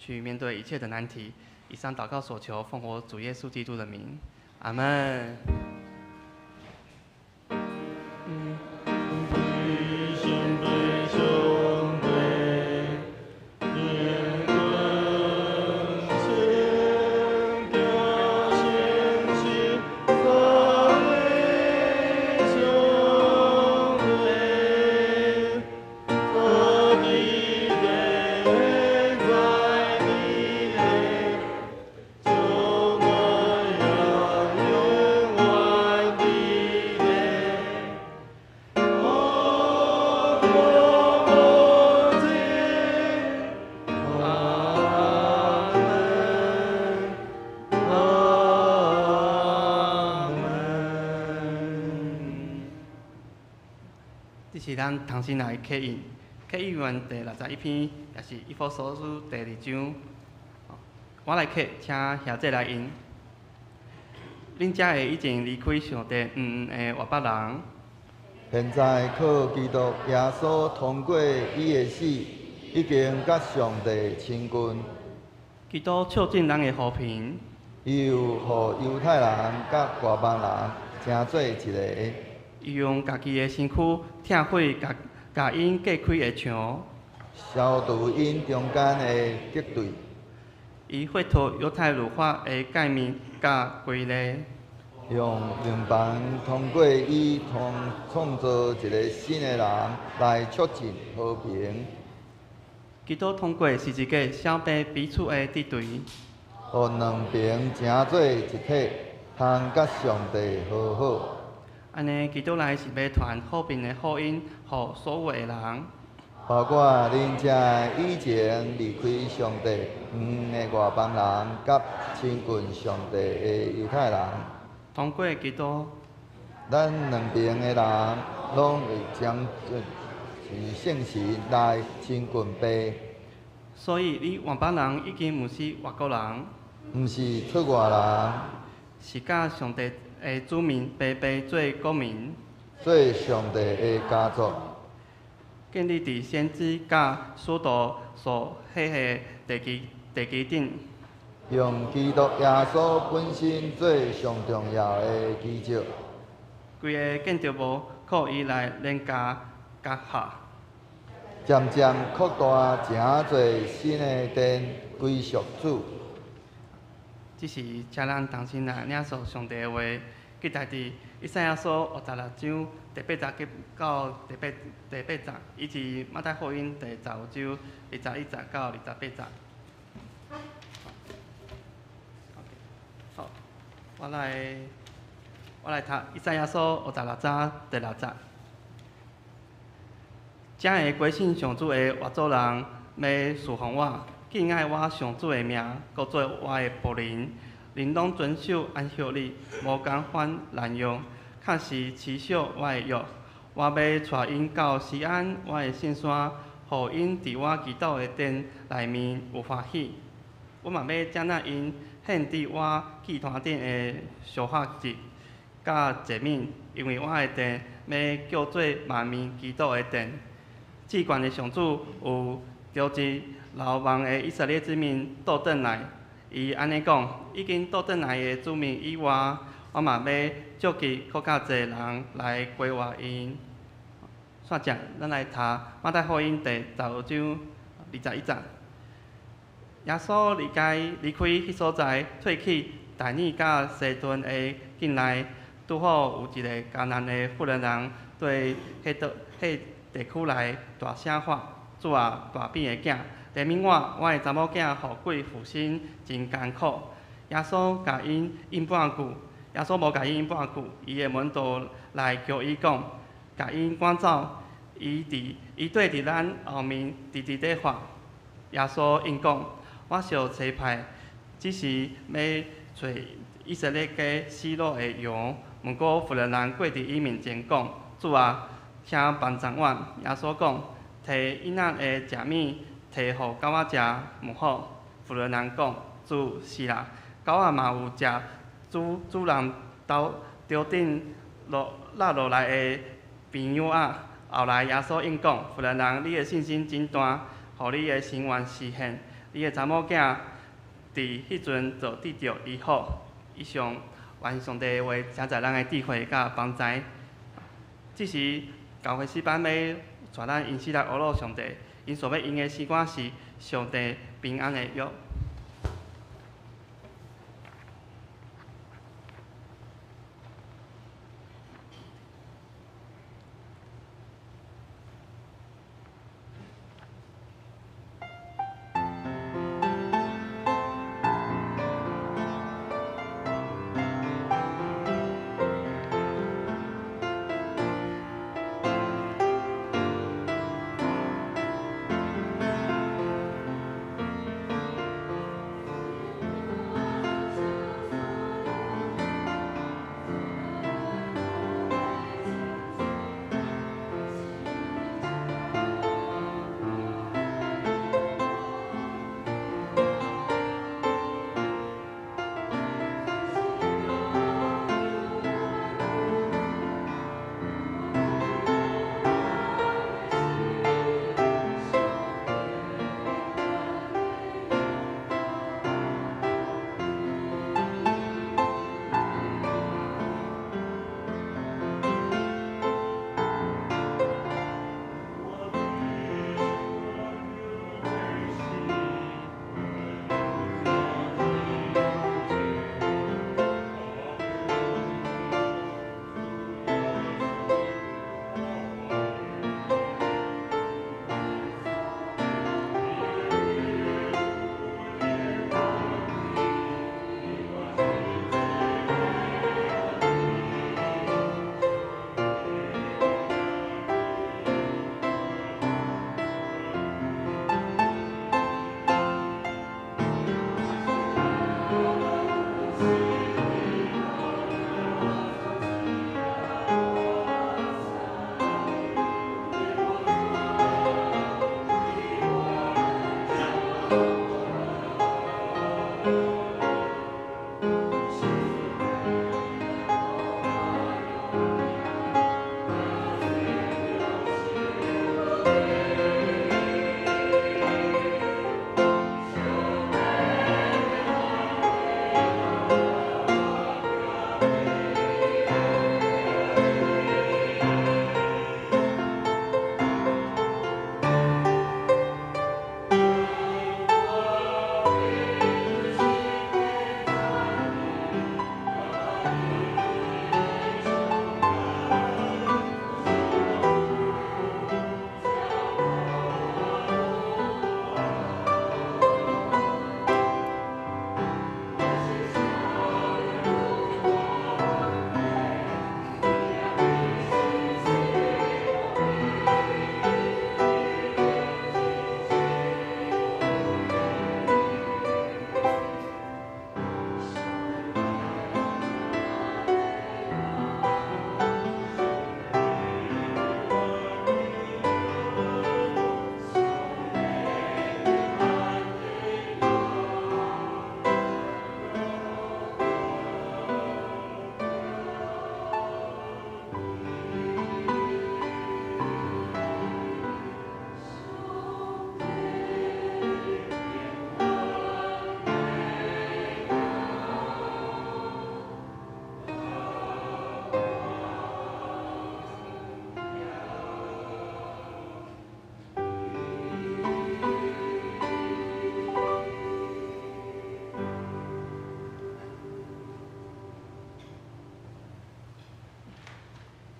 去面对一切的难题。以上祷告所求，奉我主耶稣基督的名，阿门。这是咱重新来刻印，刻印完第61篇，也是以弗所书第2章。我来刻，请兄弟来印。恁遮会已经离开上帝的外北人，现在靠基督耶稣通过伊的死，已经甲上帝亲近。基督促进人的和平，伊有互犹太人甲外邦人成做一个。伊用家己的身躯拆毁甲因隔开的墙，消除因中间的敌对。伊废除犹太律法的诫命甲规例，用灵房通过伊创造一个新的人来促进和平。基督通过十字架消灭彼此的敌对，互两边成做一体，通甲上帝和好。安尼，基督来是要传和平的福音，予所有的人，包括恁遮以前离开上帝的外邦人，甲亲近上帝的犹太人。通过基督，咱两边的人拢会将圣神来亲近爸。所以你外邦人已经毋是外国人，毋是出外人，是甲上帝的子民白白做国民，做上帝的家族。建立伫先知甲使徒所写的地基顶，用基督耶稣本身做上重要的基础。规个建筑物靠伊来连加结合，渐渐扩大，诚侪新的殿归属主。只是请咱同心来领受上帝的话，记载伫以赛亚书56章第8节到第8节，以及马太福音第15章21节到28节。好，我来读以赛亚书56章第6节。正会归信上主的外族人，要侍奉我，敬爱我上主的名，搁做我的仆人。恁拢遵守安息日，无共犯滥用，确实持守我的约。我要带因到西安我的圣山，互因伫我祈祷的殿内面有欢喜。我嘛要接纳因献伫我祭坛顶的烧法节甲祭物，因为我的殿要叫做万民祈祷的殿。至悬的上主有召集流亡的以色列子民倒转来，伊安尼讲：已经倒转来的子民以外，我嘛要召集搁较侪人来归我因。煞只，咱来读马太福音第15章21节。耶稣离开迄所在，退去大尼甲西顿的境内，拄好有一个迦南的妇人人对迄地区来大声喊：主啊，大变的囝，怜悯我的查某囝互鬼附身，真艰苦。耶稣甲因应半句，耶稣无甲因应半句，伊的门徒来叫伊讲，甲因赶走。伊对伫咱后面直咧发。耶稣应讲：我小差派，只是要找以色列家失落的羊。毋过妇人人过伫伊面前讲：主啊，请帮助我。耶稣讲：摕囡仔的食物摕互狗仔食，毋好。妇人人讲：主是啦，狗仔嘛有食主人头顶落来的肥羊仔。后来耶稣应讲：妇人人，你的信心真大，互你的心愿实现。伊个查某囝伫迄阵就得着医好，以上愿上帝的话加在咱的智慧甲帮助。即时教会诗班要带咱因死来学路上帝，因所要用的诗歌是上帝平安的约。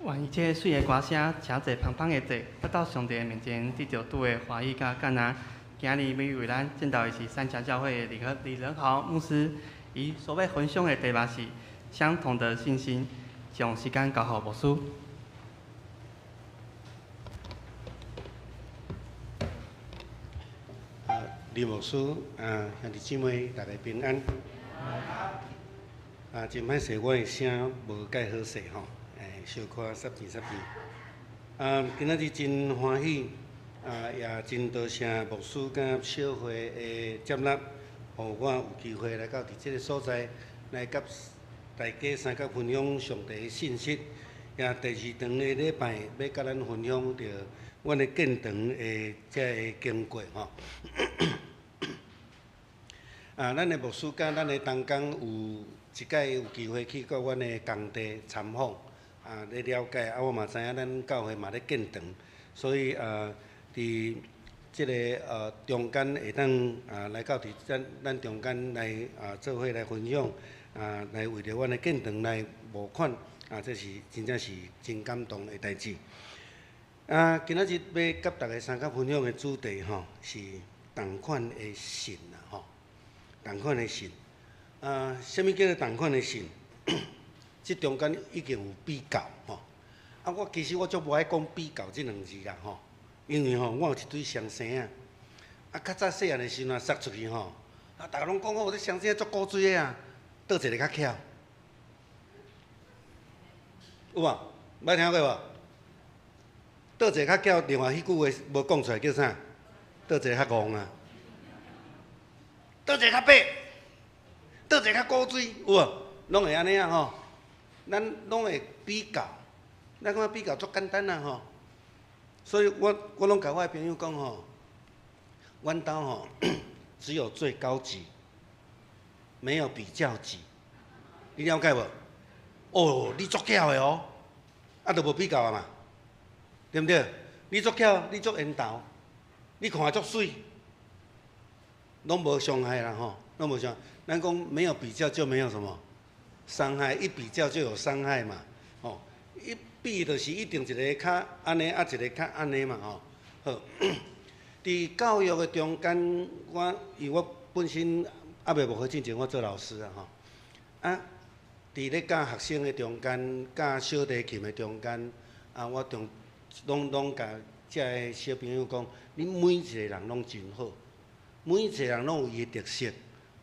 愿一切水的歌声，请坐芳芳的坐，得到上帝的面前，得到主的欢喜甲感恩。今日要为咱见到的是三峡教会的李仁豪牧师，伊所要分享的题目是相同的信心。将时间交予牧师。李牧师，兄弟姊妹，大家平安。真歹势，我的声无介好势吼，小可煞甜。今仔日真欢喜，也真多谢牧师甲小会的接纳，互我有机会来到伫即个所在，来甲大家三角分享上帝的信息。也第二堂的礼拜，要甲咱分享着阮的建堂的这个经过吼。咱的牧师甲咱的同工有一届有机会去到阮的工地参访，咧了解。我嘛知影咱教会嘛咧建堂，所以伫即个中间会当来到伫咱中间来做伙来分享，来为着阮的建堂来募款，这是真正是真感动的代志。今仔日要甲大家三甲分享的主题是同款的信同款的信。什么叫做同款的信？即中间已经有比较我其实我足无爱讲比较即两字啦因为我有一对双生较早细汉的时阵撒出去大家拢讲我这双生足古锥的倒一个较巧，有无？捌听过无？倒一个较巧，另外迄句话无讲出来叫啥？倒一个较戆倒一个较白，倒一个较古锥，有无？拢会安尼咱拢会比较，咱感觉比较足简单所以我拢甲我的朋友讲阮兜只有最高级，没有比较级，你了解无？你足巧的就无比较嘛，对不对？你足巧，你足缘投，你看足水，拢无伤害啦拢无伤害。咱讲没有比较就没有什么伤害，一比较就有伤害嘛一比就是一定一个较安尼，一个较安尼嘛好。伫教育的中间，因为我本身未无好进前，我做老师伫咧教学生的中间，教小提琴的中间，我拢甲遮个小朋友讲，恁每一个人拢真好，每一个人拢有伊的特色，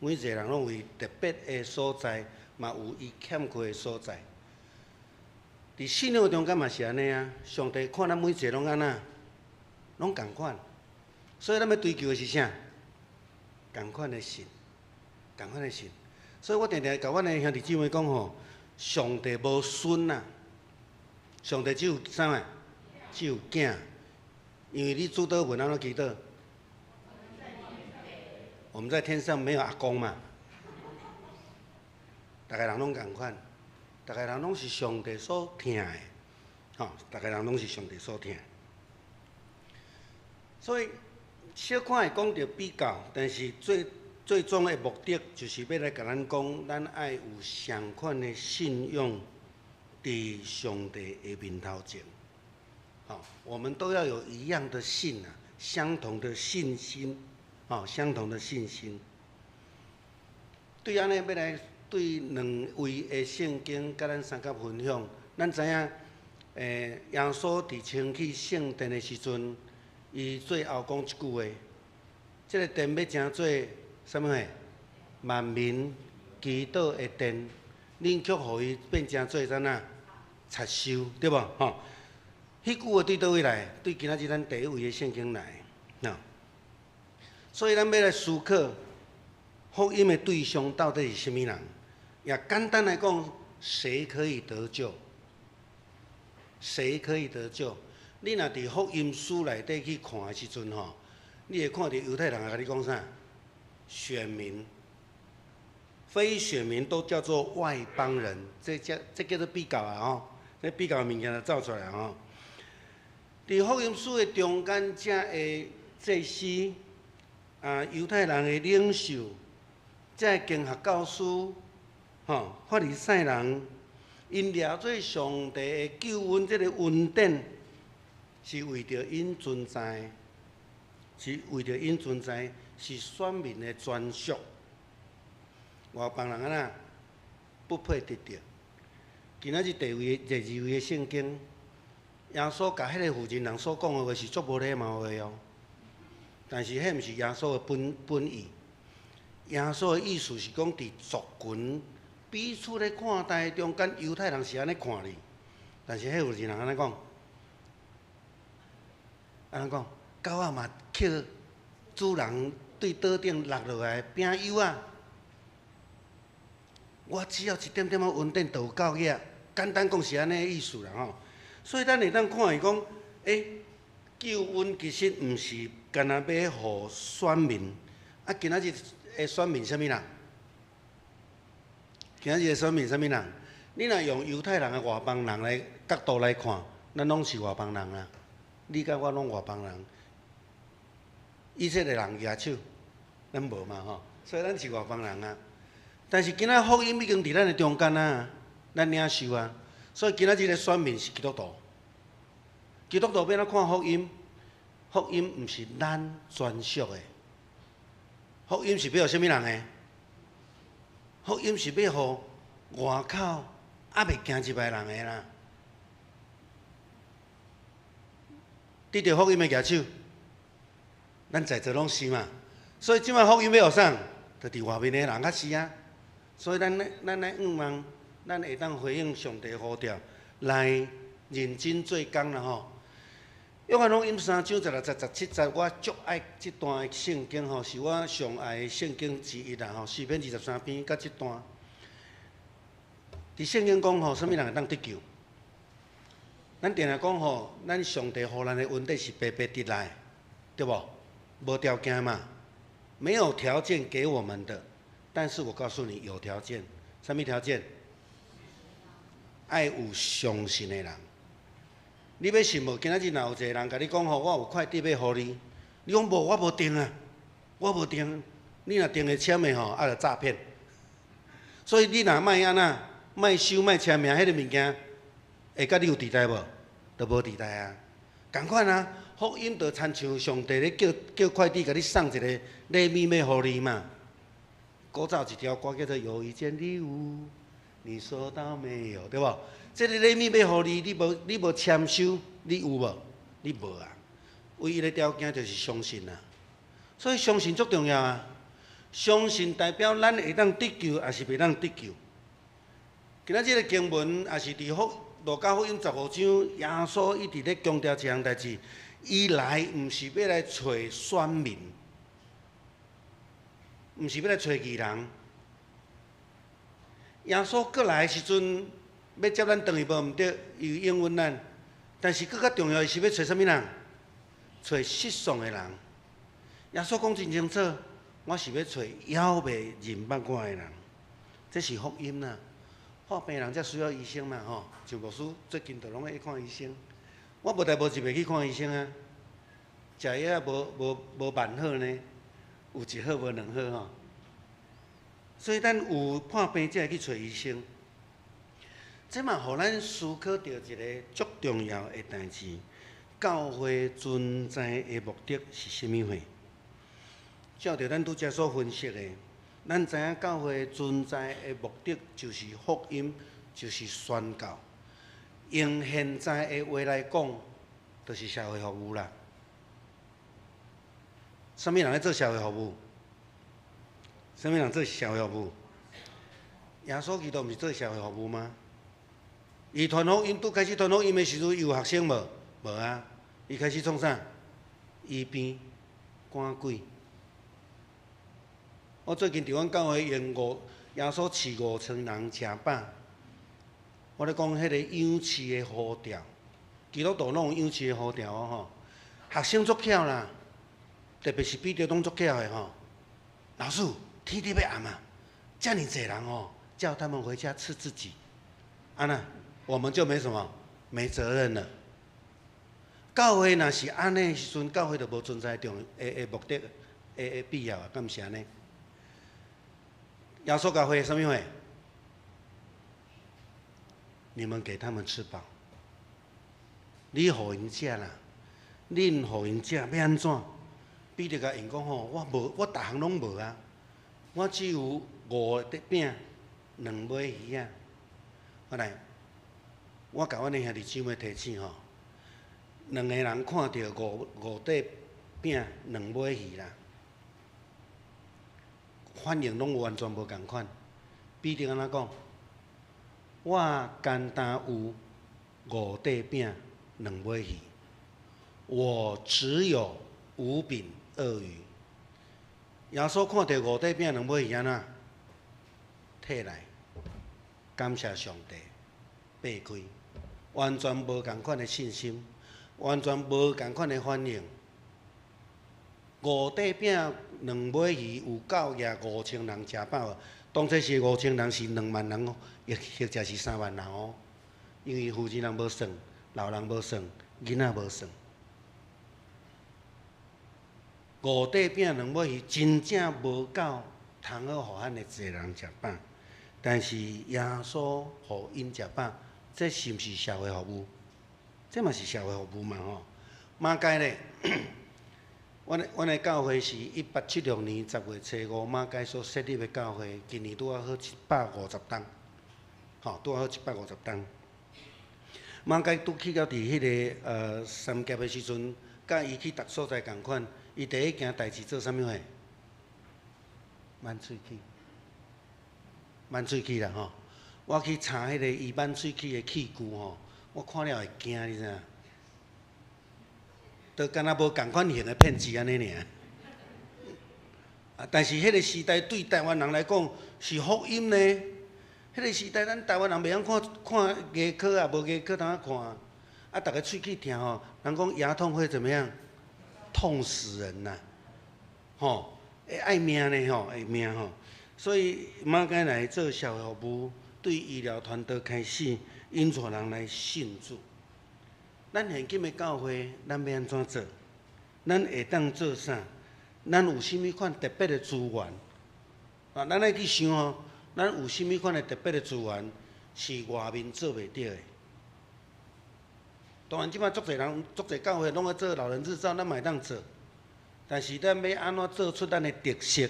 每一个人拢有伊特别的所在，嘛有伊欠缺的所在。伫信仰中间嘛是安尼上帝看咱每一个拢安那，拢共款，所以咱要追求的是啥？共款的信，共款的信。所以我常常甲阮的兄弟姊妹讲上帝无孙上帝只有啥物？只有囝。因为你主祷文安怎祈祷？我们在天上没有阿公嘛，大家人拢共款。大家人拢是上帝所疼的，大家人拢是上帝所疼。所以小可会讲到比较，但是最终的目的就是要来甲咱讲，咱爱有相款的信用伫上帝的面头前。我们都要有一样的信相同的信心，相同的信心。对安尼要来。对两位的圣经，甲咱三甲分享。咱知影，耶稣伫清去圣殿的时阵，伊最后讲一句话：，这个殿要成做啥物货？万民祈祷的殿，恁却互伊变成做怎拆收，对无？迄句话对倒位来？对今仔日咱第一位的圣经来。所以咱要来思考，福音的对象到底是啥物人？也简单来讲，谁可以得救？谁可以得救？你若伫福音书内底去看的时阵你会看到犹太人甲你讲啥？选民、非选民都叫做外邦人，这叫做比较这比较的物件就造出来伫福音书的中间，遮的祭司犹太人的领袖，遮的经学教师。法利赛人，因抓做上帝的救恩，这个恩典，是为着因存在，是为着因存在，是选民的专属。外邦人不配得到。今仔日第二位的圣经，耶稣甲迄个妇人人所讲的话是足无礼貌的但是迄毋是耶稣的本意。耶稣的意思是讲，伫族群。彼此咧看待中间，犹太人是安尼看你，但是迄妇人人安尼讲，狗仔嘛捡主人对桌顶落落来饼油我只要一点点恩典就有够额，简单讲是安尼意思啦所以咱会当看伊讲，救恩其实毋是干那要互选民，今仔日的选民什么人？今仔日的选民什么人？你若用犹太人的外邦人来角度来看，咱拢是外邦人啊。你甲我拢外邦人，以色列人举手，咱无嘛吼，所以咱是外邦人啊。但是今仔福音已经伫咱的中间啊，咱领受啊，所以今仔日的选民是基督徒。基督徒要怎看福音？福音毋是咱专属的，福音是要互什么人的？福音是要互外口还未行入来人的啦。得到福音的举手，咱在座拢是嘛。所以即摆福音要互啥？就伫外面的人较是啊。所以咱来仰望，咱会当回应上帝呼召，来认真做工啦吼。约翰福音3章16、17、17，我足爱即段的圣经吼，是我上爱的圣经之一啦吼。4篇23篇甲即段，伫圣经讲吼，什么人会当得救？咱定定讲吼，咱上帝互咱的恩典是白白得来，对无？无条件嘛，没有条件给我们的。但是我告诉你，有条件。什么条件？爱有相信的人。你要信无？今仔日若有一个人甲你讲吼，我有快递要互你，你讲无，我无订啊，我无订。你若订的签的吼，就诈骗。所以你若莫安那，莫收莫签名，迄个物件会甲你有地带无？都无地带啊。共款啊，福音就亲像上帝咧叫快递甲你送一个礼物要互你嘛。古早一条歌叫做“有一件礼物，你收到没有？”对无？这个礼物要互你，你无签收，你有无？你无啊。唯一的条件就是相信啊。所以相信足重要啊。相信代表咱会当得救，还是袂当得救？今仔日个经文也是伫路加福音15章，耶稣一直咧强调一项代志：伊来毋是要来找选民。毋是要来找义人。耶稣过来的时阵，要接咱转去无毋对，伊应允咱。但是更较重要的是要找啥物人？找失丧的人。耶稣讲真清楚，我是要找枵袂认捌我的人。这是福音啦。破病人才需要医生嘛吼，像牧师最近就拢爱去看医生。我无代无志袂去看医生啊，食药也无万好呢。有一好无两好吼，所以咱有破病才会去找医生。这嘛，互咱思考到一个足重要的代志：教会存在的目的是甚物货？照着咱拄则所分析的，咱知影教会存在的目的就是福音，就是宣教。用现在的话来讲，就是社会服务啦。什么人在做社会服务？什么人做社会服务？耶稣基督毋是做社会服务吗？伊传福音，拄开始传福音的时阵，伊有学生无？无啊！伊开始创啥？医病、赶鬼。我最近伫阮教会用耶稣饲5000人吃饱。我咧讲迄个养饲的呼召，基督徒拢有养饲的呼召哦吼。学生足巧啦。特别是彼得拢足巧的吼，老师，天地要暗啊，这么多人哦，叫他们回家吃自己，安那我们就没什么没责任了。教会若是安尼时阵，教会就无存在的目的的必要啊，敢毋是安尼？耶稣教会什么会？你们给他们吃饱，你互因食啦，恁互因食要安怎？彼得甲因讲吼，我无，我逐项拢无啊，我只有5块饼、2尾鱼啊。后来，我甲阮的兄弟姊妹提醒吼，2个人看到5块饼、2尾鱼啦，反应拢完全无共款。彼得安怎讲？我简单有5块饼、2尾鱼，我只有5饼2鱼。耶稣看到5块饼2尾鱼安怎？摕来，感谢上帝，擘开，完全无共款的信心，完全无共款的反应。五块饼、2尾鱼，有够也5000人食饱啊。当初是5000人，是2万人哦，或者是3万人哦。因为负责人无算，老人无算，囡仔无算。5块饼、2尾鱼，真正无够通好，互咱的济人食饱。但是耶稣互因食饱，这是毋是社会服务？这嘛是社会服务嘛吼。马街咧，阮的教会是1876年10月初5，马街所设立的教会，今年拄啊好150档，吼，拄啊好150档。马街拄去到伫迄个三峡的时阵，甲伊去逐所在共款，伊第一件代志做啥物货？挽喙齿。挽喙齿啦吼，我去查迄个伊挽喙齿的器具吼，我看了会惊，你知影？都敢若无共款型的片子安尼尔。啊，但是迄个时代对台湾人来讲是福音呢。迄个时代，咱台湾人袂晓看牙科啊，无牙科通看啊。啊，逐个喙齿疼吼，人讲牙痛会怎么样？痛死人呐！吼，会爱命呢吼，会命吼。所以马街来做社会服务，对医疗团队开始引带人来信主。咱现今的教会，咱要安怎做？咱会当做啥？咱有甚物款特别的资源？啊，咱来去想哦，咱有甚物款的特别的资源是外面做袂到的？当然，即摆足侪人、足侪教会拢在做老人日照，咱嘛会当做。但是咱要安怎做出咱的特色？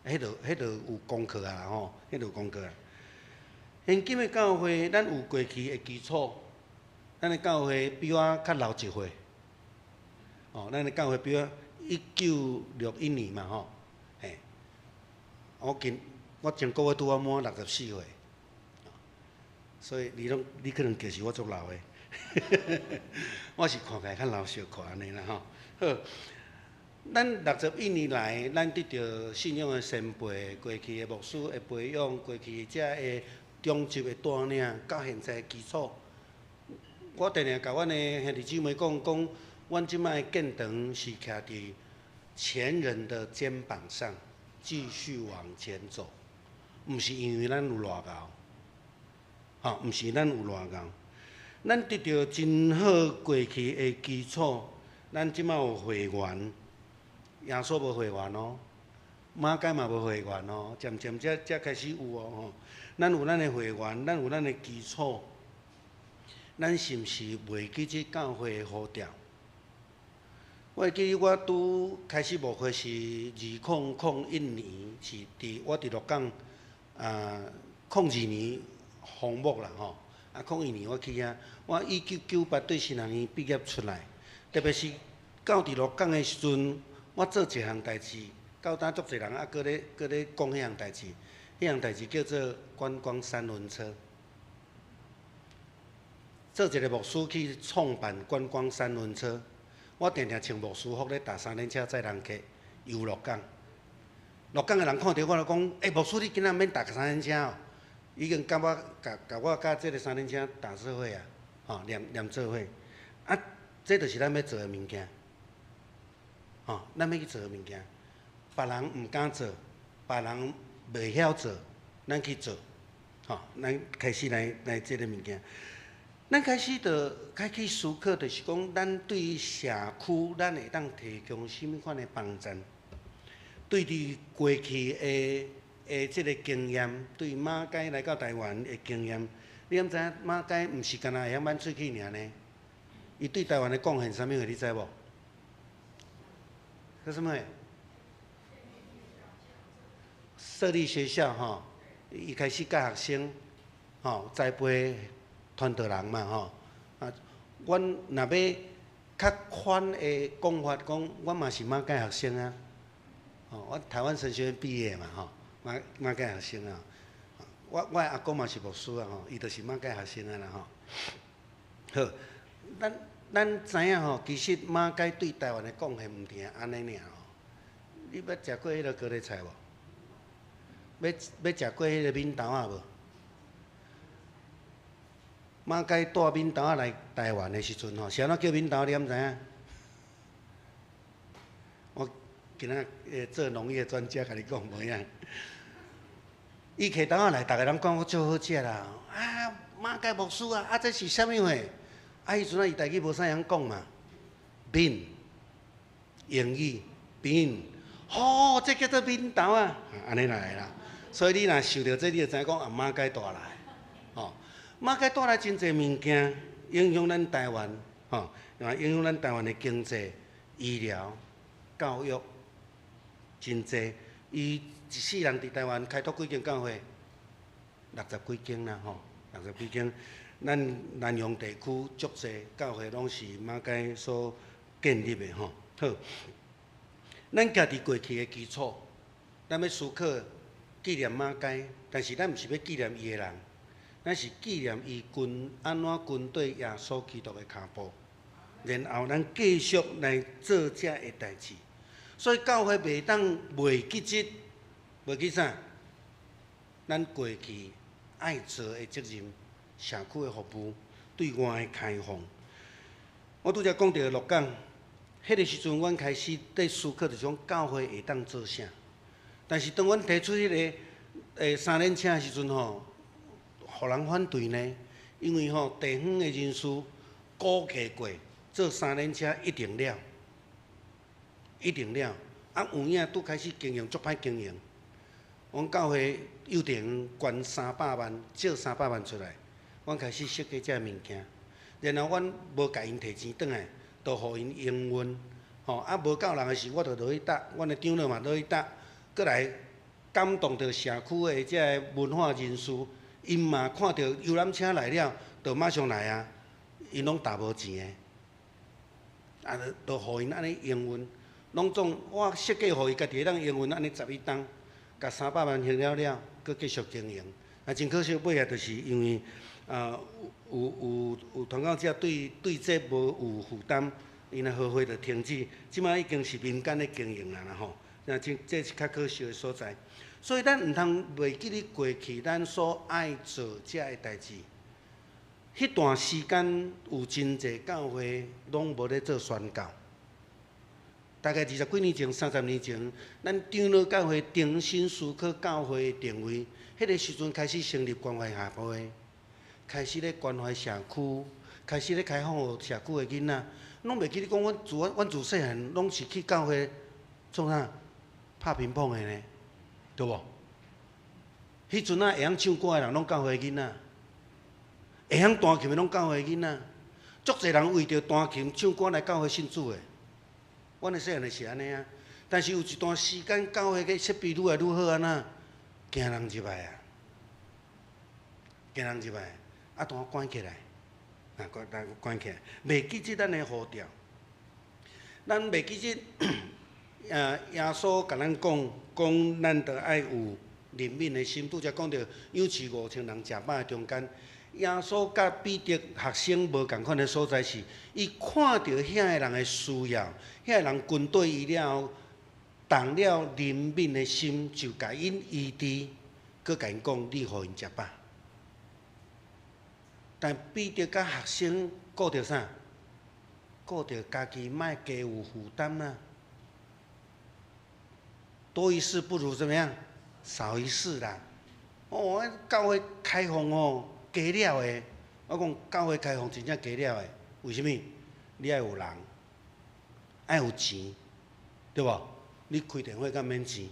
迄就有功课啊吼，迄就有功课啊。现今的教会，咱有过去的基础，咱的教会比我较老一岁。哦，咱的教会比我1961年嘛吼，嘿，我前个月拄啊满64岁，所以你可能就是我足老的，我是看起来较老小看安尼啦吼。好。咱61年来，咱得到信仰的先辈，过去的牧师的培养，过去遮的中级的带领，到现在的基础。我定定甲阮的兄弟姊妹讲，阮即摆建堂是徛伫前人的肩膀上，继续往前走，毋是因为咱有偌高，吼，毋是咱有偌高，咱得到真好过去的基础，咱即摆有会员。耶稣无会员哦，马街嘛无会员哦，渐渐才开始有哦吼。咱有咱的会员，咱有咱的基础，咱是毋是袂记即教会的呼召？我会记我拄开始牧会是2001年，是我伫鹿港02年封牧啦吼，啊01年我去遐，我1998对新学年毕业出来，特别是到伫鹿港的时阵。我做一项代志，到呾足侪人搁咧讲迄项代志，迄项代志叫做观光三轮车。做一个牧师去创办观光三轮车，我定定穿牧师服咧踏三轮车载人客游鹿港。鹿港的人看到我就讲：牧师你今仔免踏三轮车哦，已经甲我甲即个三轮车踏做伙啊，吼连做伙。啊，这就是咱要做的物件。吼，咱要去做物件，别人毋敢做，别人袂晓做，咱去做，吼，咱开始来即个物件。咱开始思考，就是讲，咱对社区，咱会当提供甚物款的帮助？对伫过去的即个经验，对马街来到台湾的经验，你敢知影马街毋是干那会晓挽喙齿尔呢？伊对台湾的贡献啥物货，你知无？叫什么？设立学校吼，一开始教学生吼栽培传道人嘛吼。啊，阮若要较宽的讲法，讲阮嘛是马街学生啊。吼，我台湾神学院毕业嘛吼，马街学生啊。我的阿公嘛是牧师啊吼，伊就是马街学生啊啦吼。好，咱知影吼，其实马街对台湾的贡献毋定安尼尔吼。你捌食过迄个高丽菜无？捌食过迄个闽豆仔无？马街带闽豆仔来台湾的时阵吼，是安怎叫闽豆？你敢知影？我今仔做农业专家，甲你讲无影。伊摕刀仔来，逐个人讲我足好食啦。啊，马介牧师啊，这是啥物货？啊，迄阵啊，伊家己无啥样讲嘛。bean， 英语 bean， 哦，这叫做面豆啊，安尼来啦。所以你若受到这，你就知影讲啊，马介带来，哦，马介带来真侪物件，影响咱台湾，吼，影响咱台湾的经济、医疗、教育，真侪。伊一世人伫台湾开拓几间教会，60几间啦，吼，60几间。咱南洋地区足侪教会拢是马介所建立的，吼。好，咱家己过去的基础，咱要思考纪念马介，但是咱毋是要纪念伊的人，咱是纪念伊安怎军队耶稣基督的脚步，然后咱继续来做遮的代志。所以教会袂当袂记这，袂记啥？咱过去爱做的责任，社区的服务，对外的开放。我拄则讲到鹿港，迄个时阵，阮开始在思考，就是讲教会会当做啥。但是当阮提出迄个3轮车的时阵吼，互人反对呢？因为吼地方的人士估计过，做3轮车一定了。一定了，啊有影拄开始经营，足歹经营。阮教会幼稚园捐300万，借300万出来，阮开始设计遮物件。然后阮无甲因摕钱转来，就互因营运。吼，啊无够人的时，我就落去搭，阮的长老嘛落去搭，过来感动着社区的遮文化人士，因嘛看到游览车来了，就马上来啊，因拢打无钱的，啊就互因安尼营运。拢总我设计互伊家己会当营运安尼11档，甲300万还了了，佮继续经营。啊，真可惜尾啊，就是因为有团购者对这无有负担，因来后悔就停止。即摆已经是民间的经营啦吼，这是较可惜的所在。所以咱毋通袂记咧过去咱所爱做遮的代志。迄段时间有真侪教会拢无咧做宣教。大概20几年前、30年前，咱长老教会重新思考教会的定位。迄个时阵开始成立关怀下会，开始咧关怀社区，开始咧开放互社区的囡仔。拢袂记咧讲，阮自细汉拢是去教会做啥？拍乒乓的呢，对无？迄阵啊，会晓唱歌的人拢教会的囡仔，会晓弹琴的拢教会的囡仔。足侪人为着弹琴、唱歌来教会信主的。阮的细汉就是安尼啊，但是有一段时间，教会个设备愈来愈好安那，惊人入来啊，惊人入来，啊，当关起来，关起来，袂记即咱的呼召，咱袂记即，耶稣甲咱讲咱着爱有怜悯的心，拄则讲着养饲5000人食饱的中间。耶稣甲彼得学生无共款的所在是，伊看到遐个人的需要，遐个人军队伊了后，动了怜悯的心，就甲因医治，佮甲因讲，你互因食饱。但彼得甲学生顾着啥？顾着家己莫加有负担啊。多一事不如怎么样？少一事啦。哦，教会开放哦。加了的，我讲教会开放真正加了的，为什么？你爱有人，爱有钱，对无？你开电话敢免钱，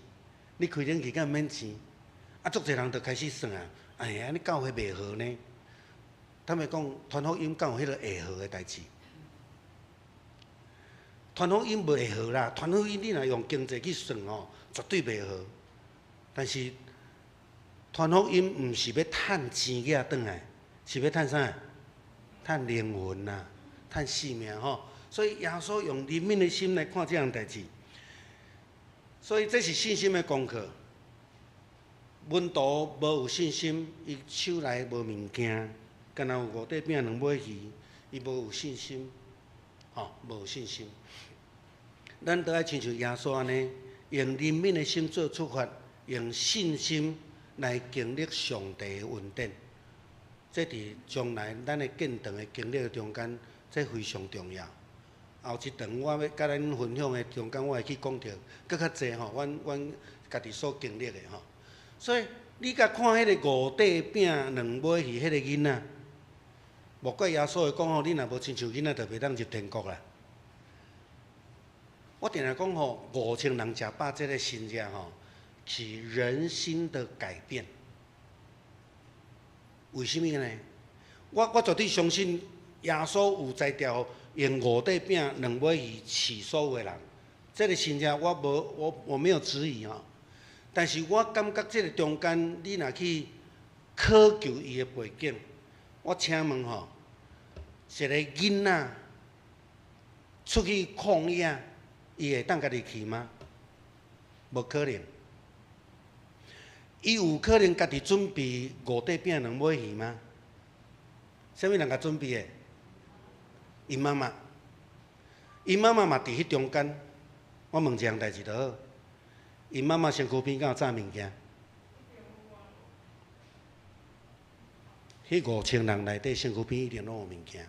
你开冷气敢免钱，啊，足侪人就开始算啊，哎呀，你教会袂好呢？他们讲传福音敢有迄个会好的代志？传福音袂好啦，传福音你若用经济去算哦，绝对袂好。但是传福音毋是要趁钱囝转来，是要趁啥？趁灵魂呐，趁性命吼。所以耶稣用怜悯的心来看这样代志。所以这是信心的功课。文图无有信心，伊手内无物件，敢若有5块饼2尾鱼，伊无有信心，吼，无有信心。咱都爱亲像耶稣安尼，用怜悯的心做出发，用信心来经历上帝的恩典。这伫将来咱的建堂的经历中间，这非常重要。后一场我要甲咱分享的中间，我会去讲到搁较济吼，阮家己所经历的吼。所以你甲看迄个五块饼两尾鱼迄个囡仔，莫怪耶稣会讲吼，你若无亲像囡仔，就袂当入天国啦。我定来讲吼，5000人食饱这个新价吼，是人心的改变。为什么呢？我绝对相信耶稣有才调用5块饼2尾鱼饲所有的人。这个新价我没有质疑吼，但是我感觉这个中间你若去考究伊的背景，我请问吼，一个囡仔出去旷野，伊会当家己去吗？无可能。伊有可能家己准备5块饼2尾鱼吗？啥物人甲准备的？因妈妈，因妈妈嘛伫迄中间。我问一项代志就好，因妈妈身躯边敢有炸物件？迄5000人内底身躯边一定拢有物件，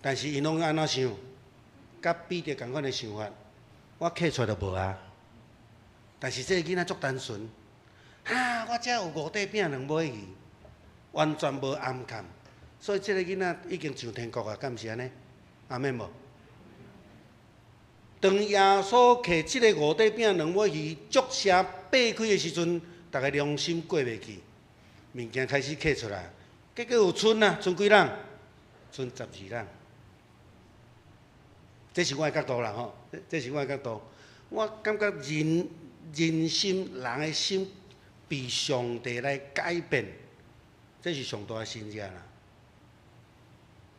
但是因拢安怎想？甲彼得共款的想法，我刻出来就无啊。但是这个囡仔足单纯，我遮有5块饼2尾鱼，完全无暗看，所以这个囡仔已经上天国啊，敢毋是安尼？阿免无？当耶稣摕即个5块饼2尾鱼足声爬开的时阵，大家良心过袂去，物件开始刻出来，结果有剩啊，剩几人？剩12人。这是我的角度啦吼，这是我的角度。我感觉人心、人的心被上帝来改变，这是上大的信仰啦。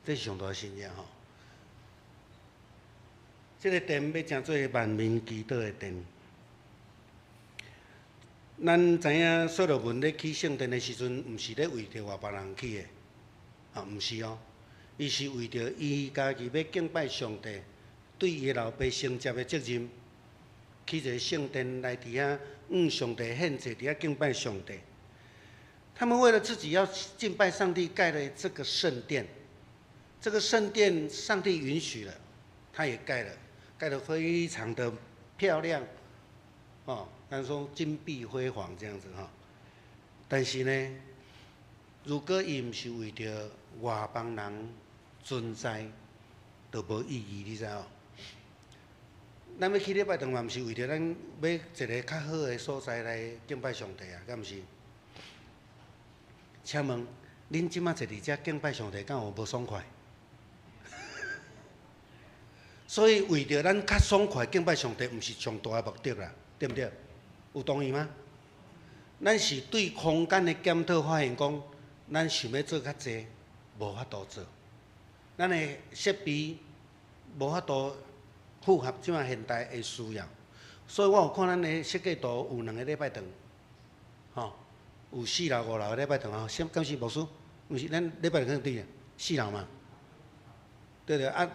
这是上大的信仰吼。这个殿要成做万民祈祷的殿。咱知影所罗门咧起圣殿的时阵，毋是咧为着外别人起的，毋是哦，伊是为着伊家己要敬拜上帝，对伊老爸承接的责任，起一个圣殿来伫遐向上帝献祭，伫遐敬拜上帝。他们为了自己要敬拜上帝，盖了这个圣殿。这个圣殿，上帝允许了，他也盖了。盖得非常的漂亮，但说金碧辉煌这样子哈。但是呢，如果伊毋是为着外邦人存在，就无意义，你知哦？咱要去礼拜堂嘛，毋是为着咱要一个较好的所在来敬拜上帝啊，敢毋是？请问，恁即马坐伫遮敬拜上帝，敢有无爽快？所以为着咱较爽快敬拜上帝，毋是上大的目的啦，对不对？有同意吗？咱是对空间的检讨，发现讲，咱想要做较济，无法度做。咱的设备无法度符合即马现代的需要，所以我有看咱的设计图有2个礼拜堂，有4楼、5楼的礼拜堂啊。敢是牧师？毋是，咱礼拜堂在对啊，4楼嘛，对啊。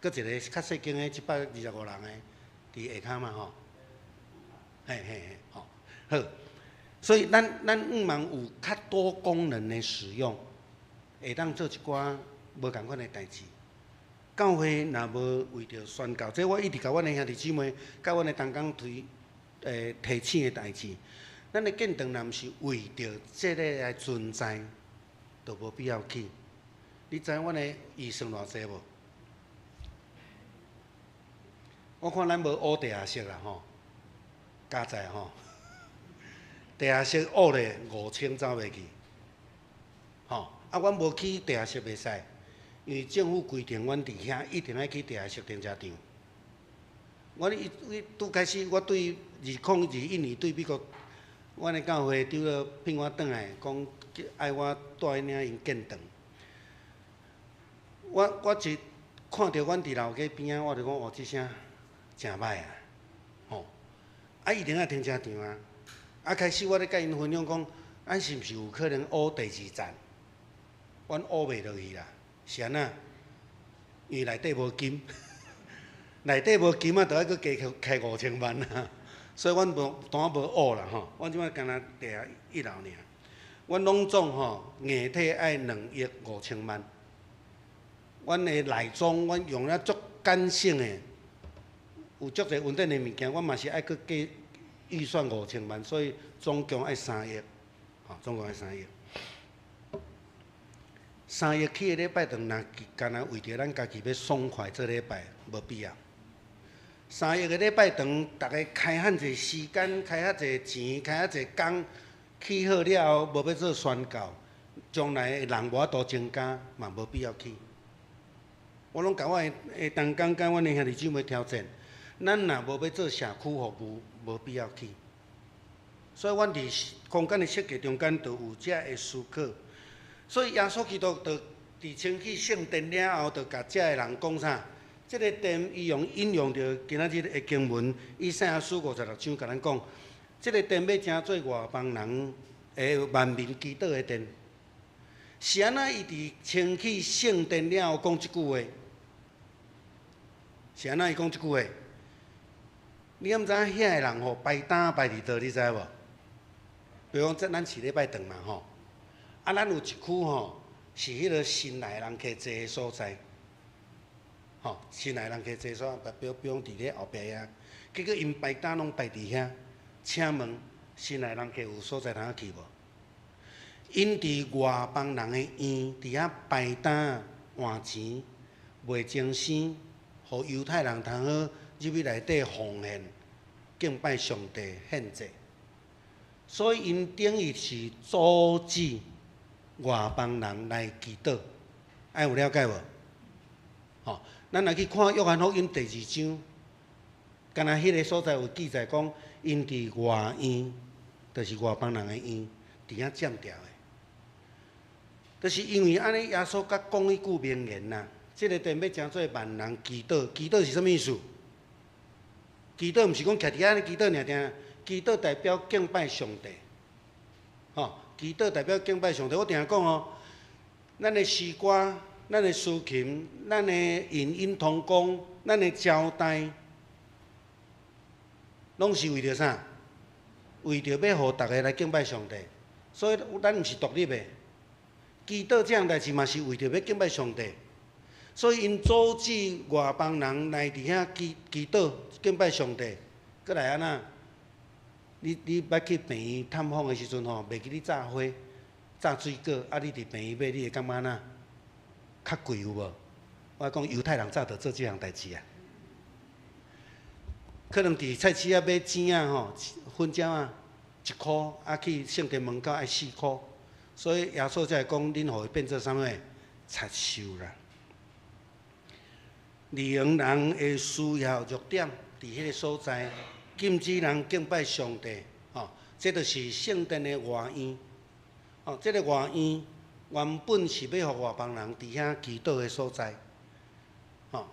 搁一个较细间的725人的，伫下骹嘛吼，嘿，好，所以咱毋茫有较多功能的使用，会当做一寡无共款的代志。教会若无为着宣教，这我一直甲阮的兄弟姊妹、甲阮的同工提醒的代志。咱的建堂若毋是为着这个来存在，就无必要去。你知阮的预算偌济无？我看咱无学地下室啦吼，加在吼，地下室学咧5000走袂去，阮无去地下室袂使，因为政府规定阮伫遐一定要去地下室停车场。我拄开始，我对2021年对美国，阮的教会丢了聘我转来，讲爱我带领因建堂。我一看到阮伫楼梯边仔，我就讲即声。真歹啊！一定要停车场啊！开始我咧甲因分享讲，咱是毋是有可能学第2站？阮学袂落去啦，是安那？因为内底无金，内底无金啊，就要搁加开5000万啊！所以阮无当无学啦吼，阮即摆干那地下1楼尔，阮拢总硬体爱2亿5千万，阮的内装，阮用了足简省的，有足侪稳定的物件，阮嘛是爱去加预算5000万，所以总共爱3亿，吼，总共爱3亿。3亿起的礼拜堂，若干那为着咱家己要爽快做礼拜，无必要。3亿个礼拜堂，逐个开遐济时间，开遐济钱，开遐济工，起好了后，无要做宣教，将来人无法度增加，嘛无必要去。我拢甲我的同工甲阮的兄弟姊妹挑战，咱若无要做社区服务，无必要去。所以，阮伫空间的设计中间，就有遮个思考。所以，耶稣基督就伫清起圣殿了后，就甲遮个人讲啥？这个殿，伊引用着今仔日的经文，以赛亚书56章，甲咱讲，这个殿要成做外邦人的万民祈祷的殿。是安那？伊伫清起圣殿了后讲即句话，是安那？伊讲即句话。你敢知影遐个人吼排单排伫倒？你知无？比如讲，咱是礼拜堂嘛吼，啊，咱有一区吼是迄个新来人客坐的所在。吼，新来人客坐所，比如伫咧后壁遐，结果因排单拢排伫遐，请问新来人客有所在通去无？因伫外邦人的院伫遐排单换钱，卖精生，互犹太人通好入去内底奉献、敬拜上帝、献祭，所以因等于是阻止外邦人来祈祷，爱有了解无？吼。咱来去看《约翰福音》第2章，敢若迄个所在有记载讲，因伫外院，就是外邦人的院，伫遐占条的，就是因为安尼，耶稣甲讲迄句名言呐，即个殿要成做万人祈祷，祈祷是啥物意思？祈祷毋是讲徛伫遐咧祈祷尔定，祈祷代表敬拜上帝，吼，祈祷代表敬拜上帝。我定讲哦，咱的诗歌。咱的司琴，咱的引音同工，咱的交代，拢是为着啥？为着要互逐个来敬拜上帝。所以咱毋是独立的，祈祷这样代志嘛是为着要敬拜上帝。所以因阻止外邦人来伫遐祈祷敬拜上帝，搁来安那？你捌去病院探访的时阵吼，袂记你炸花、炸水果，啊你伫病院买，你会感觉安那？较贵有无？我讲犹太人早就做即项代志啊，可能伫菜市仔买钱啊吼，粉椒啊1箍，啊去圣殿门口爱4箍，所以耶稣才会讲，恁互伊变做啥物？贼收啦！利用人的需要弱点，伫迄个所在，禁止人敬拜上帝，吼，这就是圣殿的外院，哦，这个外院。原本是要互外邦人伫遐祈祷的所在，吼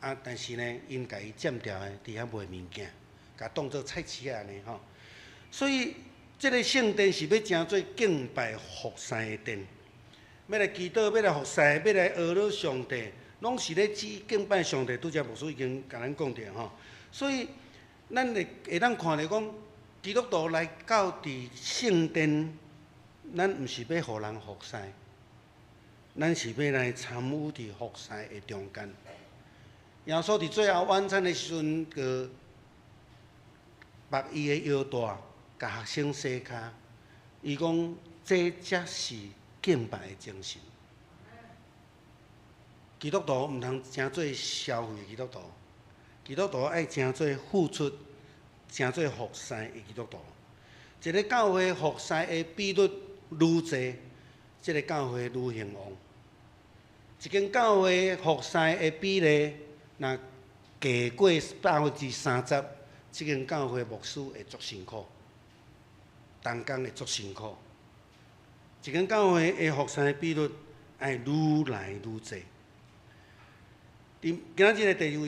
啊！但是呢，因家己占掉的，伫遐卖物件，甲当做菜市仔安尼吼。所以，这个圣殿是要成做敬拜服侍的殿，要来祈祷，要来服侍，要来学了上帝，拢是咧指敬拜上帝。拄则牧师已经甲咱讲着吼。所以，咱会当看着讲，基督徒来到伫圣殿。咱毋是要互人服侍，咱是要来参与伫服侍的中间。耶稣伫最后晚餐的时阵，个绑伊的腰带，甲学生洗骹。伊讲：这才是敬拜的精神。基督徒毋通成做消费基督徒，基督徒爱成做付出、成做服侍的基督徒。一个教会服侍的比率。愈济，即个教会愈兴旺。一间教会服侍的比例，若低过30%，即间教会牧师会足辛苦，同工会足辛苦。一间教会的服侍的比率爱愈来愈济。今仔日的第2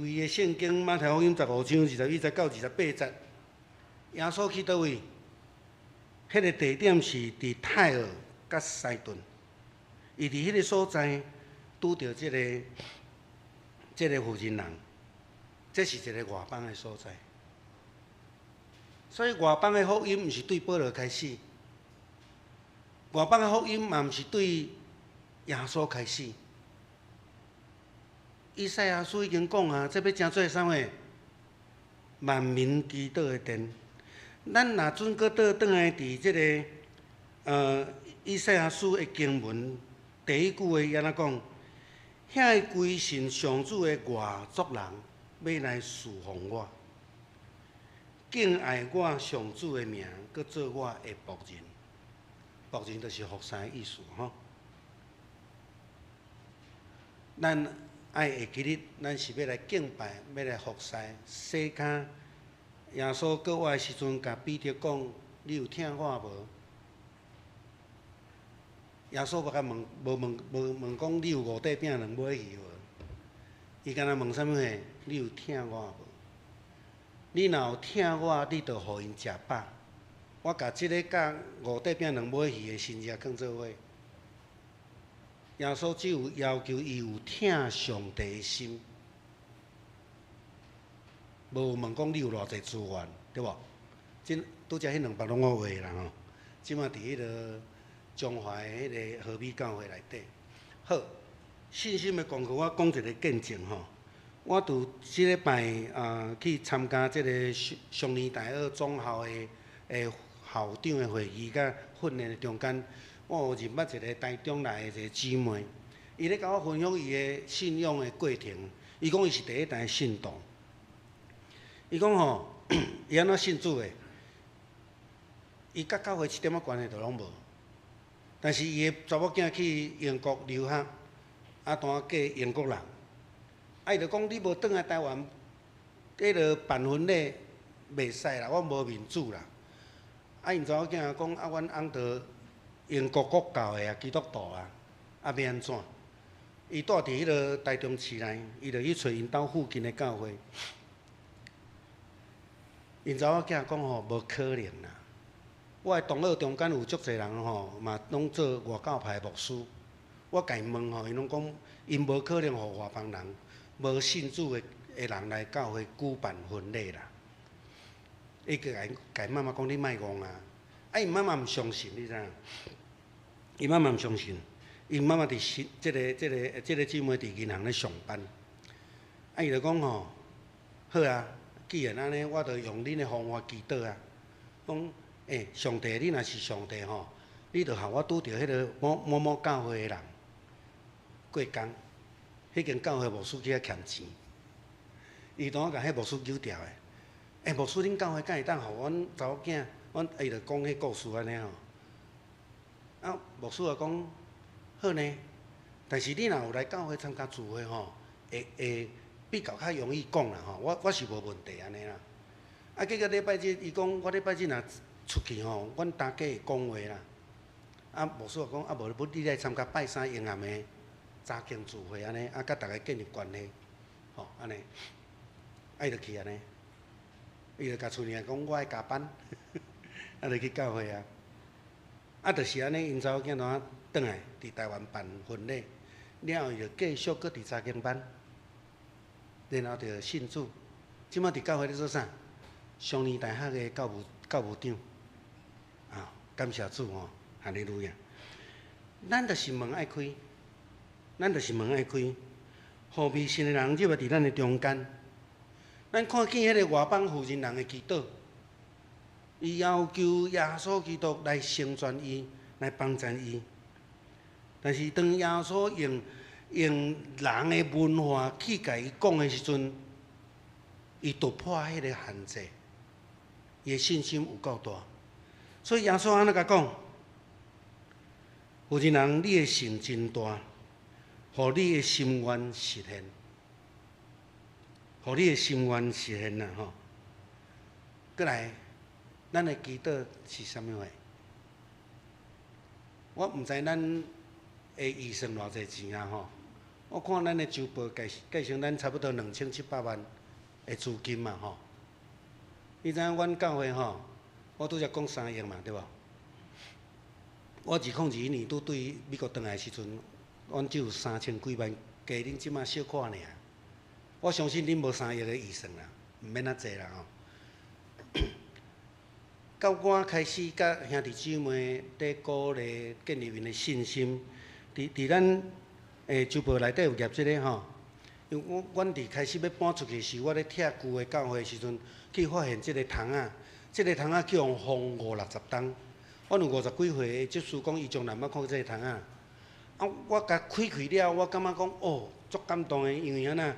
位的圣经马太福音15章21节到28节，耶稣去倒位？迄个地点是伫泰尔甲西顿，伊伫迄个所在拄着即个负人人，这是一个外邦的所在。所以外邦的福音毋是对保罗开始，外邦的福音嘛毋是对耶稣开始，以赛亚书已经讲啊，这要真做啥物？万民祈祷的殿。咱若准搁倒转来伫即个以赛亚书的经文第一句话安怎讲？遐个归信上主的外族人，要来侍奉我，敬爱我上主的名，搁做我的仆人。仆人就是服侍的意思吼。咱爱会记日，咱是要来敬拜，要来服侍。世间耶稣过活的时阵，甲彼得讲：你有听我无？耶稣无甲问，无问讲你有5块饼2尾鱼无？伊干那问啥物货？你有听我无？你若有听我，你就互因食饱。我甲即个甲5块饼2尾鱼的新约放做伙。耶稣只有要求伊有听上帝的心，无问讲你有偌济资源，对无？即拄则迄2百拢我话啦吼。即马伫迄个中华的迄个和美教会内底，好，信心的功课我讲一个见证吼。我拄即礼拜去参加即个上年大学总校的校长的会议甲训练的中间。我有认捌一个台中来的一个姊妹，伊咧甲我分享伊的信仰的过程。伊讲伊是第一代信徒。伊讲吼，伊安怎信主的？伊甲教会一点仔关系都拢无。但是伊的查某囝去英国留学，啊，当嫁英国人。啊，伊就讲你无转来台湾，迄落办婚礼袂使啦，我无民主啦。啊，因查某囝讲啊，阮翁着。英国国教的啊，基督徒啊，啊要安怎？伊住伫迄个台中市内，伊就去找因兜附近的教会。因查某囝讲吼，无可能啦。我的同学中间有足侪人吼，嘛拢做外教派牧师。我甲因问吼，因拢讲因无可能互外邦人、无信主的人来教会举办婚礼啦。伊甲因妈妈讲，你莫戆啊！啊，因妈妈毋相信，你知影？伊妈妈毋相信，因妈妈伫即个姊妹伫银行咧上班。啊，伊就讲吼，好啊，既然安尼，我着用恁的方法祈祷啊。讲，上帝，你若是上帝吼，你着互我拄着迄个某某教会的人过工，迄间教会牧师去遐欠钱，伊当甲迄牧师揪掉的。牧师，恁教会敢会当互阮查某囝？伊就讲迄故事安尼吼。啊，牧师就讲好呢，但是你若有来教会参加聚会吼，会比较较容易讲啦吼。我是无问题安尼啦。啊，结果礼拜日伊讲，我礼拜日若出去吼，阮大家会讲话啦。啊，牧师就讲啊，无你来参加拜三营暗的查经聚会安尼，啊，甲大家建立关系，吼安尼，啊伊就去安尼，伊就甲厝里讲我爱加班，啊就去教会啊。啊，就是安尼，因查某囝呾转来伫台湾办婚礼，了后伊就继续搁伫查经班，然后就信主。即摆伫教会咧做啥？上年大学的教务长，啊，感谢主吼，哈利路亚。咱就是门爱开，咱就是门爱开，互未信的人入来伫咱的中间，咱看见迄个外邦妇人人的祈祷。伊要求耶稣基督来成全伊，来帮助伊。但是当耶稣用人的文化去甲伊讲的时阵，伊突破迄个限制，伊的信心有够大。所以耶稣安尼甲讲：有一人，你的信真大，互你的心愿实现，互你的心愿实现啦吼。过来。咱的祈祷是啥物话？我毋知咱会预算偌济钱啊吼。我看咱的周报计算咱差不多2700万的资金嘛吼。你知影阮教会吼，我拄则讲3亿嘛，对无？我2021年拄对美国转来的时阵，阮只有3000几万，加恁即马小可尔。我相信恁无3亿的预算啦，毋免啊济啦吼。到我开始甲兄弟姊妹在鼓励建立因的信心，伫咱周报内底有业即个吼，因为阮伫开始要搬出去时，我咧拆旧的教会时阵，去发现即个桶仔，即个桶仔叫用风50-60吨。阮有50几岁的执事讲，伊从来捌看过即个桶仔。啊，我甲开了，我感觉讲哦，足感动的，因为安那，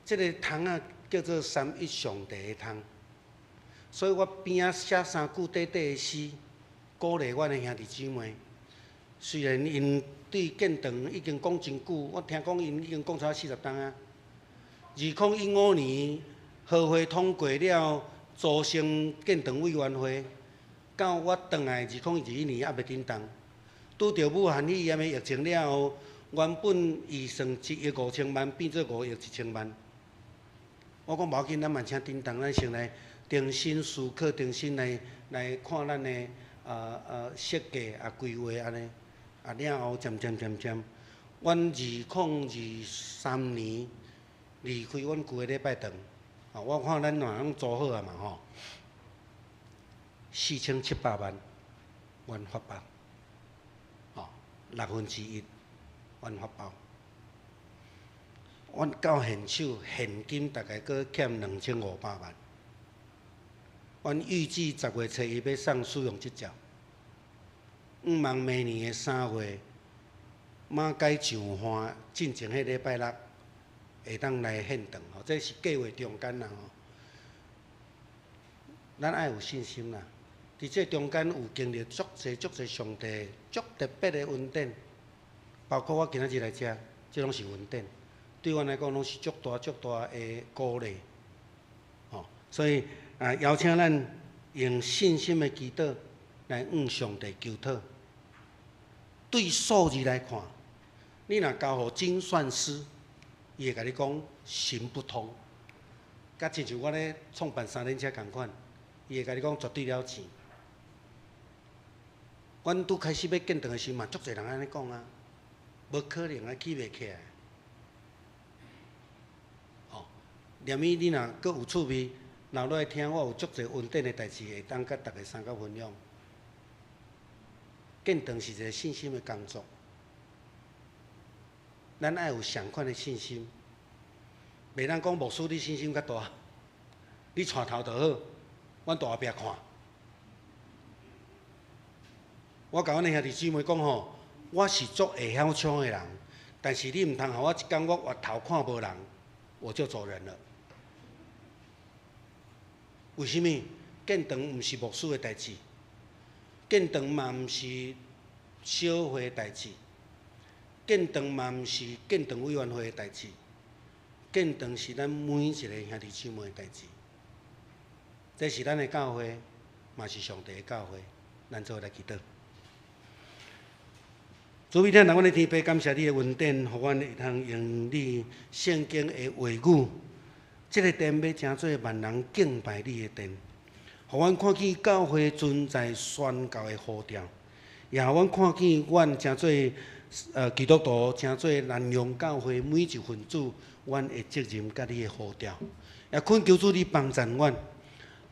即个桶仔叫做三一上帝的桶，所以我边仔写3句短短的诗，鼓励阮的兄弟姊妹。虽然因对建堂已经讲真久，我听讲因已经讲超过40吨啊。2015年合会通过了组成建堂委员会，到我转来2021年还袂叮当。拄着武汉肺炎的疫情了后，原本预算1亿5000万变做5亿1000万。我讲无要紧，咱嘛请叮当，咱先来重新思考，重新来看咱的设计规划安尼。了后渐，阮2023年离开阮旧的礼拜堂，我看咱若拢做好啊嘛吼，4700万，阮发包，1/6，阮发包。阮到现手现金大概阁欠2500万。阮预计10月初1要送使用执照。希望明年的3月，马街上花进前迄礼拜6，会当来献堂吼，这是计划中间啦吼。咱爱有信心啦，伫这中间有经历足侪上帝足特别的恩典，包括我今仔日来遮，这拢是恩典，对阮来讲拢是足大的鼓励。吼，所以邀请咱用信心的祈祷来向上帝求讨。对数字来看，你若交互精算师，伊会甲你讲行不通，甲亲像我咧创办3轮车共款，伊会甲你讲绝对了钱。阮拄开始要建堂的时嘛，足侪人安尼讲啊，无可能啊，起袂起来。哦，念伊你若阁有趣味，留落来听，我有足侪稳定的代志，会当甲大家参加分享。建堂是一个信心的工作，咱爱有相款的信心，袂当讲牧师你信心较大，你带头就好，阮在后壁看。我甲阮的兄弟姊妹讲吼，我是足会晓唱的人，但是你毋通互我一工我越头看无人，我就走人了。为什么？建堂毋是牧师的代志。建堂嘛毋是小会的代志，建堂嘛毋是建堂委员会的代志，建堂是咱每一个兄弟姊妹的代志。这是咱的教会，嘛是上帝的教会，咱做来祈祷。主美天，阮的天父，感谢你的恩典，互阮会通用你圣经的话语，这个殿要成做万人敬拜你的殿。互阮看见教会存在宣教的呼召，也互阮看见阮诚做基督徒，诚做南洋教会每一分子，阮的责任甲你的呼召，也恳求主你帮助阮，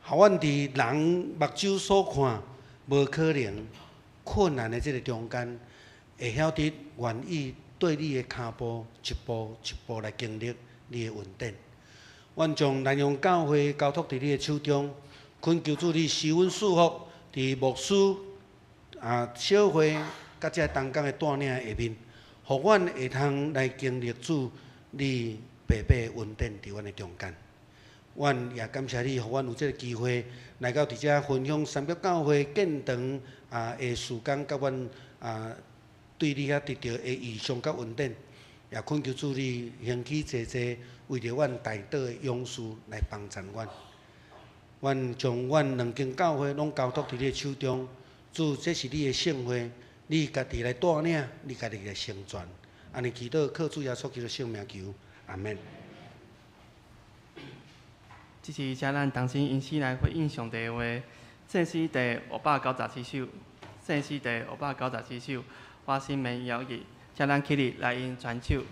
互阮伫人目睭所看无可能困难的这个中间，会晓得愿意对你的脚步一步一步来经历你的恩典。阮将南洋教会交托伫你的手中。恳求主你施恩赐福，伫牧师小会甲这同工的带领下面，互阮会通来经历主你白白的恩典伫阮的中间。阮也感谢你，互阮有这个机会来到伫遮分享三角教会建堂的事工，甲阮对你遐得到的异象甲恩典，也恳求主你兴起济为着阮大岛的勇士来帮助阮。阮将阮两间教会拢交托伫你的手中，主，这是你的圣会，你家己来带领，你家己来成全。安尼祈祷，靠主耶稣基督圣名求，阿免。这是请咱同心因时来回应上帝的话。圣诗第597首，圣诗第597首，花心门摇曳，请咱起立来因传手。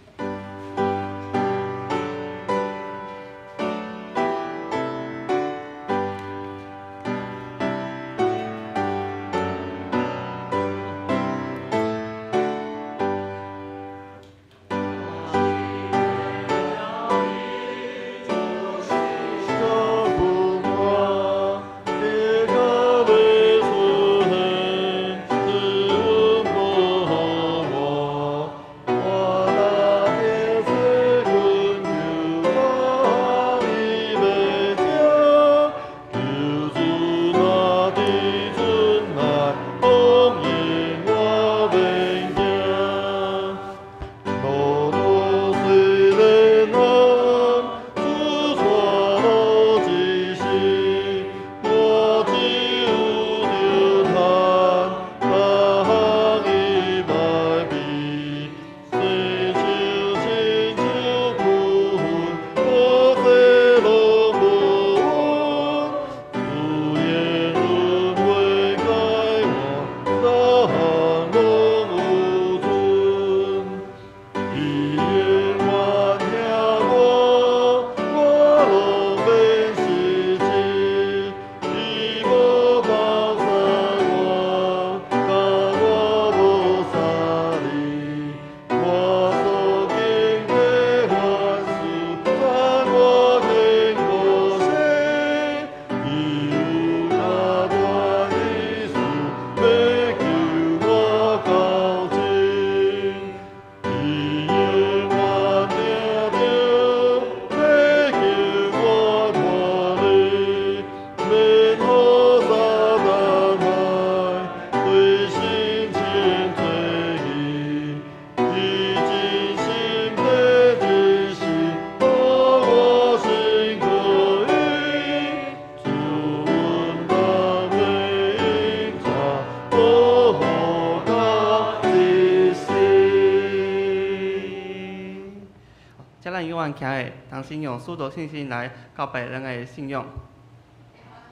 段徛的，当心用许多信心来告别人的信用。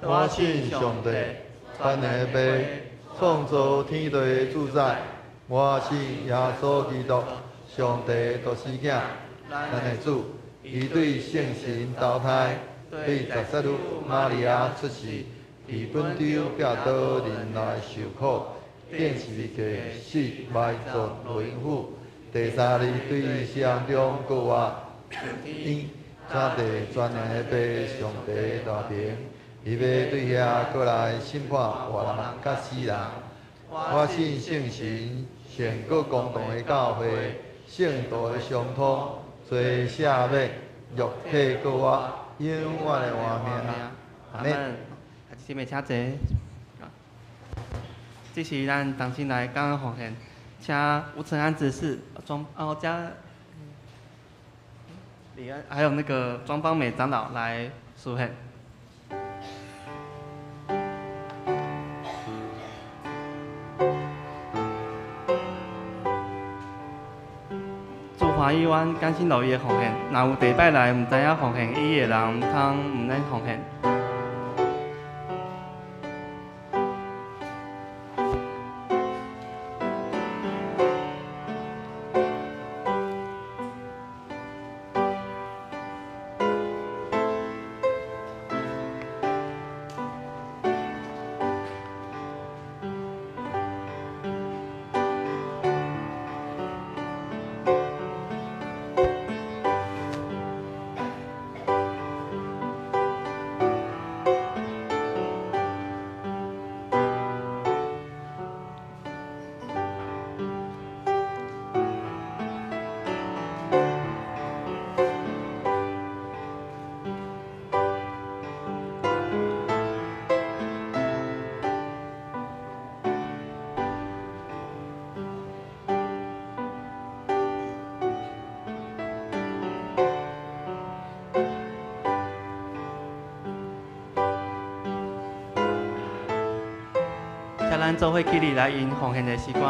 我信上帝，全能的爸，创造天地主宰。我信耶稣基督，上帝独生囝，咱的主，伊对圣神投胎，对十三女玛利亚出世，伫本州ped倒人来受苦，变是个死，埋葬灵府。第三日对死人中过活，天三地全能的爸，上帝大平。伊要对遐过来审判活人甲死人。我信圣神，善国公道的教会，圣道的相通，罪赦免，肉体过活，永远的活命。阿门。姊妹请坐。这是咱当天来感恩奉献，请吴承安执事加李恩，还有那个庄邦美长老来书献。华义湾甘心乐意的奉献，若有地摆来唔知影奉献意义的人，唔通唔免奉献。请咱做伙起立来吟奉献的诗歌。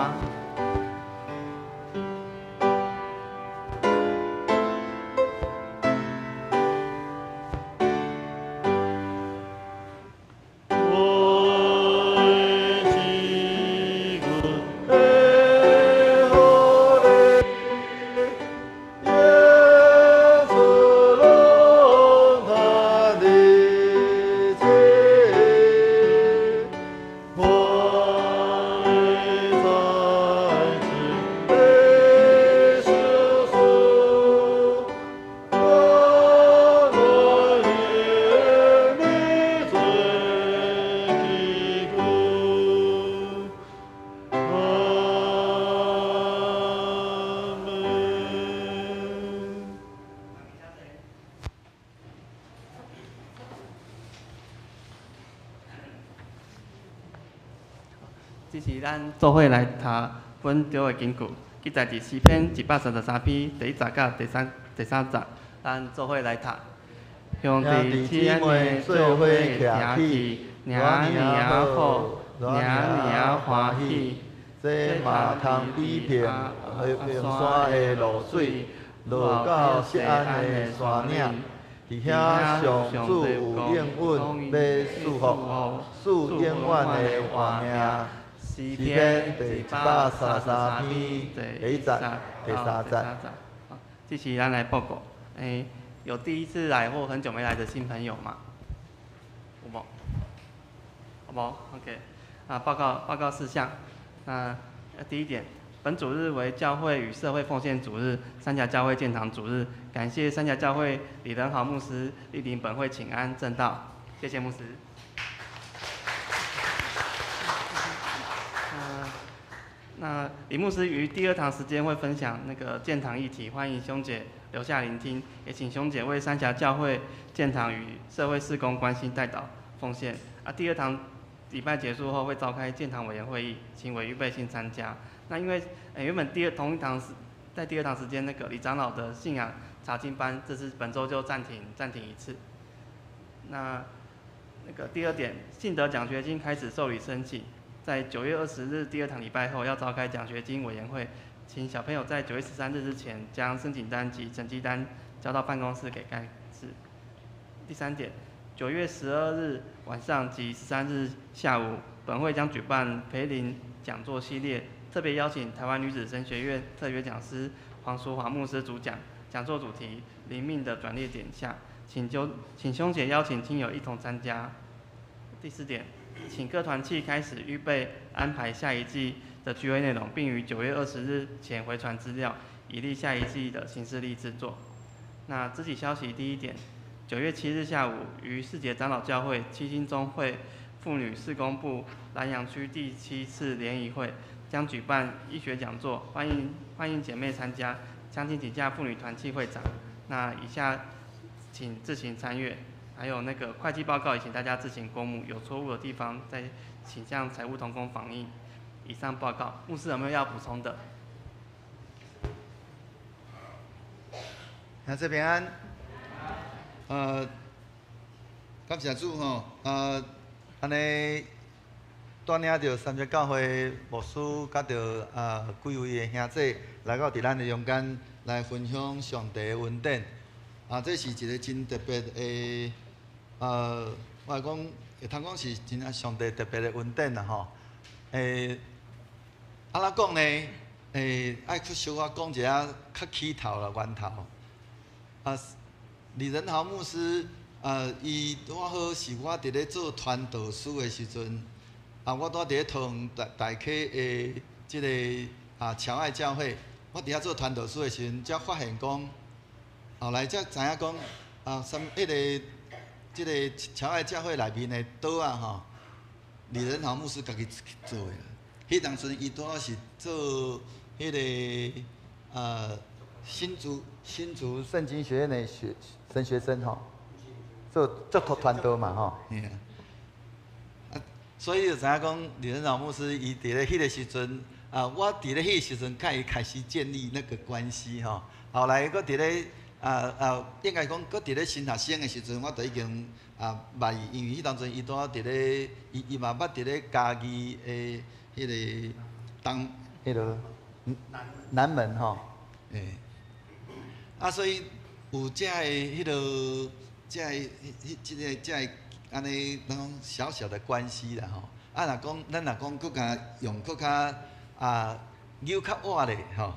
这是咱做伙来读本周的经句，记载伫诗篇133篇第1节到第3节，咱做伙来读。兄弟姊妹做伙徛起，领好，领欢喜。这嘛通比平平山的露水，落到锡安的山岭。伫遐上主有应允，要祝福，赐永远的活命。诗篇第133篇第1节、第3节。这是咱来报告。有第一次来或很久没来的新朋友吗？有无？好不 ？OK。报告事项。第一点，本主日为教会与社会奉献主日，三峡教会建堂主日。感谢三峡教会李仁豪牧师莅临本会请安正道，谢谢牧师。那李牧师于第2堂时间会分享那个建堂议题，欢迎兄姐留下聆听，也请兄姐为三峡教会建堂与社会事工关心代祷奉献。第2堂礼拜结束后会召开建堂委员会议，请委预备性参加。那因为原本同一堂在第2堂时间那个李长老的信仰查经班，这次本周就暂停一次。那个第2点，信德奖学金开始受理申请。在9月20日第2堂礼拜后要召开奖学金委员会，请小朋友在9月13日之前将申请单及成绩单交到办公室给干事。第3点，9月12日晚上及13日下午，本会将举办培灵讲座系列，特别邀请台湾女子神学院特约讲师黄淑华牧师主讲，讲座主题灵命的转捩点下，请兄姐邀请亲友一同参加。第4点，请各团契开始预备安排下一季的聚会内容，并于9月20日前回传资料，以利下一季的行事历制作。那肢体消息第1点，9月7日下午于世节长老教会七星中会妇女事工部南阳区第7次联谊会将举办医学讲座，欢迎姐妹参加，将请假妇女团契会长。那以下请自行参阅，还有那个会计报告也请大家自行公布，有错误的地方再请向财务同工反映。以上报告，牧师有没有要补充的？那这平安，感谢主吼，安尼带领着三节教会牧师，甲着几位的兄弟来到伫咱的中间来分享上帝的恩典。这是一个真特别的，我来讲，会通讲是真上帝特别的恩典啦吼。安怎讲呢？爱去小可讲一下较起头啦，源头。李仁豪牧师，伊拄好是我伫咧做传道师的时阵，我拄伫咧同大溪的即个乔爱教会，我伫遐做传道师的时阵，才发现讲，后来才知影讲，即个乔爱教会内面的岛吼，李仁豪牧师家己做的。迄当时伊拄好是做迄个新竹圣经学院的神学生吼，做传道嘛吼，所以就知影讲李仁老牧师伊伫咧迄个时阵，我伫咧迄个时阵，甲伊开始建立那个关系吼。后来佫伫咧应该讲佫伫咧新学生的时阵，我就已经捌伊，因为迄当阵伊拄好伫咧，伊嘛捌伫咧嘉义的迄个迄个南门吼，所以有遮个迄落，遮个安尼那种小小的关系啦吼。若讲咱若讲佫甲用佫较扭较活咧吼，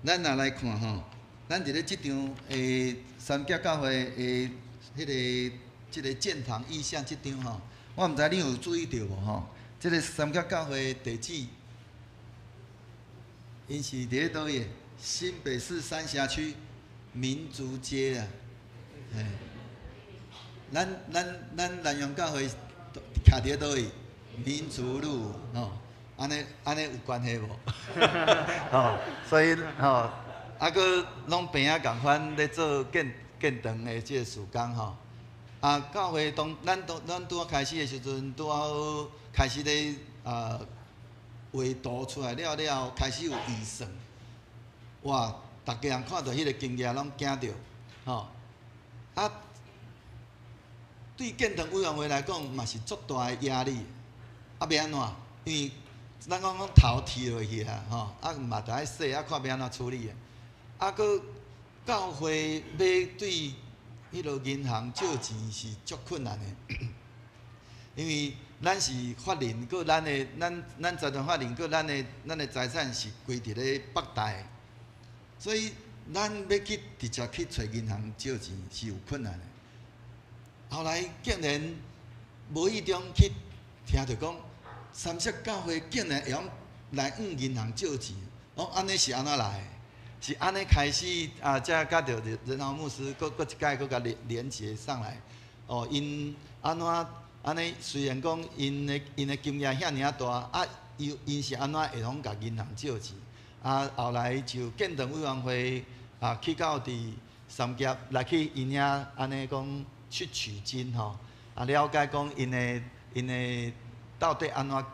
咱若来看吼，咱伫咧即张三甲教会迄个即个建堂意向即张吼，我毋知你有注意到无吼？即个三甲教会地址，因是伫咧倒位？新北市三峡区民族街啊，咱南阳教会徛伫咧倒位？民族路吼，安尼有关系无？吼，所以吼，佫拢平啊共款咧做建堂的即个事工吼。教会咱拄开始的时阵，拄好开始咧画图出来了，开始有预算。哇！大家人看到迄个经验，拢惊着，吼。对建堂委员会来讲，嘛是足大的压力。要安怎？因为咱讲头剃落去啊，吼，嘛着爱洗，看要安怎处理的。佫教会要对迄落银行借钱是足困难的，因为咱是法人，佫咱财团法人，佫咱的财产是归伫咧北大。所以，咱要去直接去找银行借钱是有困难的。后来竟然无意中去听到讲，三色教会竟然会用来银行借钱，安尼是安怎来的？是安尼开始才甲着仁豪牧师，佫一届佫甲连接上来。因安怎安尼？虽然讲因的经验遐尔大，因是安怎会拢甲银行借钱？后来就建堂委员会去到伫三峡来去因遐安尼讲去取经吼，了解讲因的到底安怎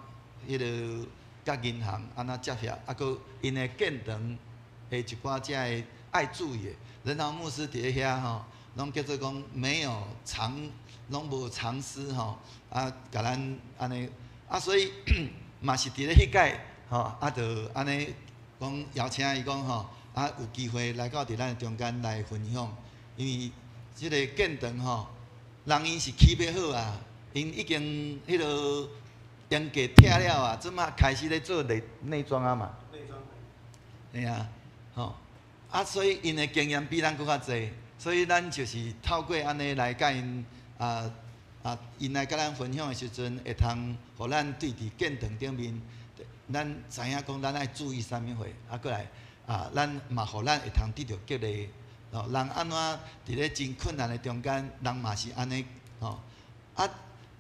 迄个甲银行安怎接洽，佫因的建堂的一寡遮的爱注意的，仁豪牧师伫咧遐吼，拢叫做讲拢无藏私吼，甲咱安尼所以嘛是伫咧迄届吼，就安尼。讲邀请伊讲吼，有机会来到伫咱中间来分享，因为即个建堂吼，人因是起要好啊，因已经迄落严格拆了啊，即马开始咧做内装啊嘛。内装。嘿啊，吼啊，所以因的经验比咱搁较济，所以咱就是透过安尼来甲因因来甲咱分享的时阵，会通互咱对伫建堂顶面，咱知影讲咱爱注意啥物货，过来咱嘛互咱会通得到激励。人安怎伫咧真困难的中间，人嘛是安尼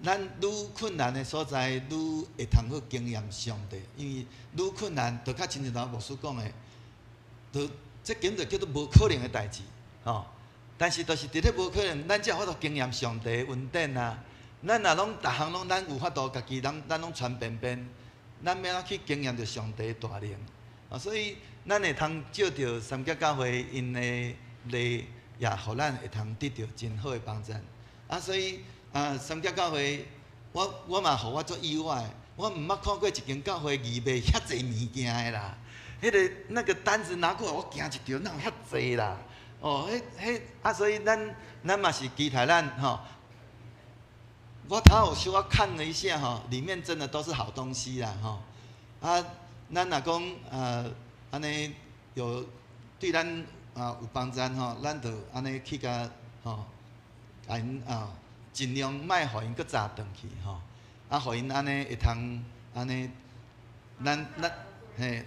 咱愈困难的所在，愈会通去经验上帝，因为愈困难，就较亲像头牧师讲的，这根本就叫做无可能的代志，但是，就是伫咧无可能，咱才有法度经验上帝的恩典啊！咱若拢逐项拢咱有法度家己，咱拢全便便，咱要怎去经验着上帝的大能？所以咱会通借着三甲教会因的礼，也互咱会通得到真好的帮助。所以三甲教会，我嘛互我足意外，我毋捌看过一间教会义卖遐济物件的啦。那个单子拿过来，我惊一条，哪有遐济啦？所以咱嘛是期待咱吼。我头有小可看了一下吼，里面真的都是好东西啦吼。咱若讲安尼有对咱有帮助吼，咱就安尼去甲吼，甲因尽量莫互因搁早转去吼，互因安尼会通安尼，咱嘿，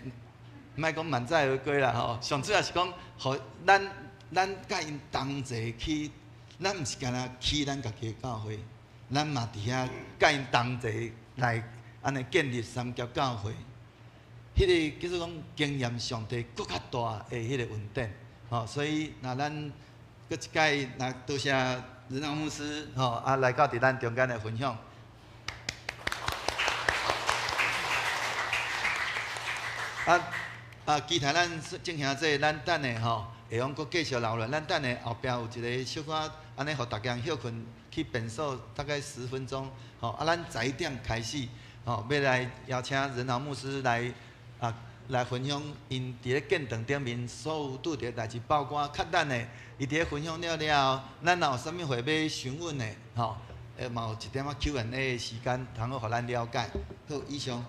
莫讲满载而归啦吼。上主要是讲，互咱甲因同齐去，咱毋是干那去咱家己的教会，咱嘛伫遐甲因同齐来安尼建立三角教会。迄个叫做讲经验上帝搁较大的迄个恩典，所以那咱搁一届，那多谢仁老牧师来到伫咱中间的分享。期待咱正兄弟，咱等下会用搁继续留落，咱等下后壁有一个小可安尼，互大家休困去便所，大概10分钟。咱11点开始，要来邀请仁老牧师来分享因伫咧建堂顶面所有拄着代志，包括较等的，伊伫咧分享了后，咱若有啥物话要询问的，嘛有一点仔 Q&A 的时间，通好互咱了解。好，以上。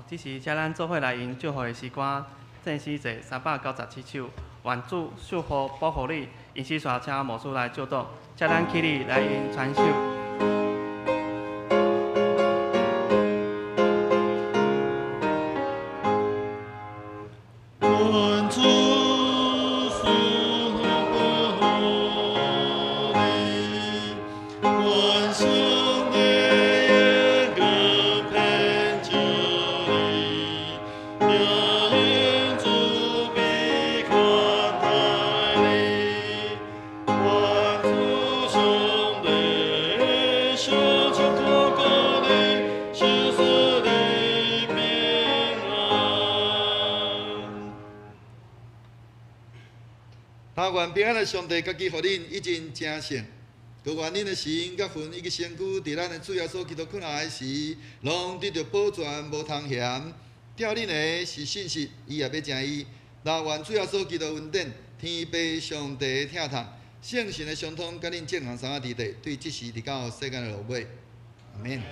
这是遮咱做伙来因祝福的诗歌，正诗节397首，愿主守护保护你，因时煞请牧师来教导，遮咱起立来因传授。平安的上帝，家己互恁已经成圣。求愿恁的心、甲魂以及身躯，伫咱的主耶稣基督困来时，拢得到保全，无通嫌。吊恁的是信实，伊也要正义。但愿主耶稣基督恩典、天父上帝疼痛、圣神的相通，甲恁健康三个伫地，对即时直到世间的落尾。阿免。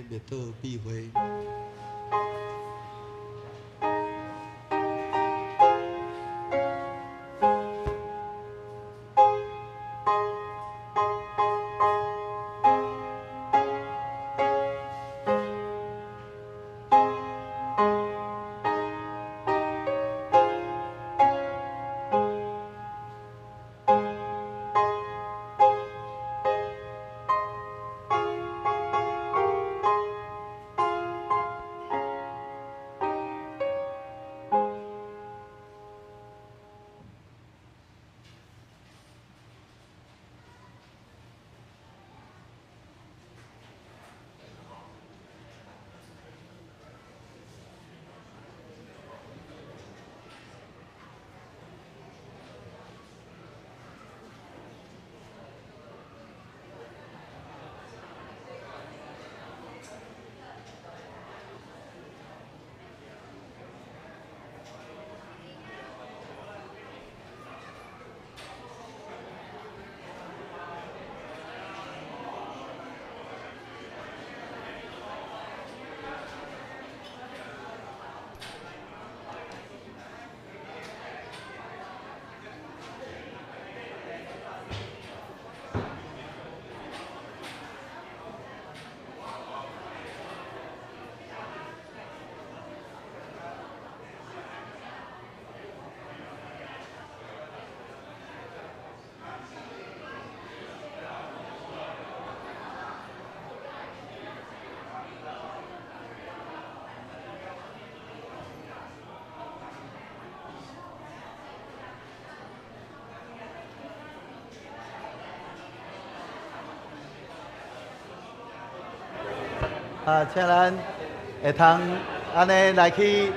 灭道避讳。请咱会通安尼来去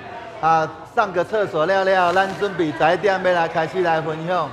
上个厕所了了，咱准备11点要来开始来分享。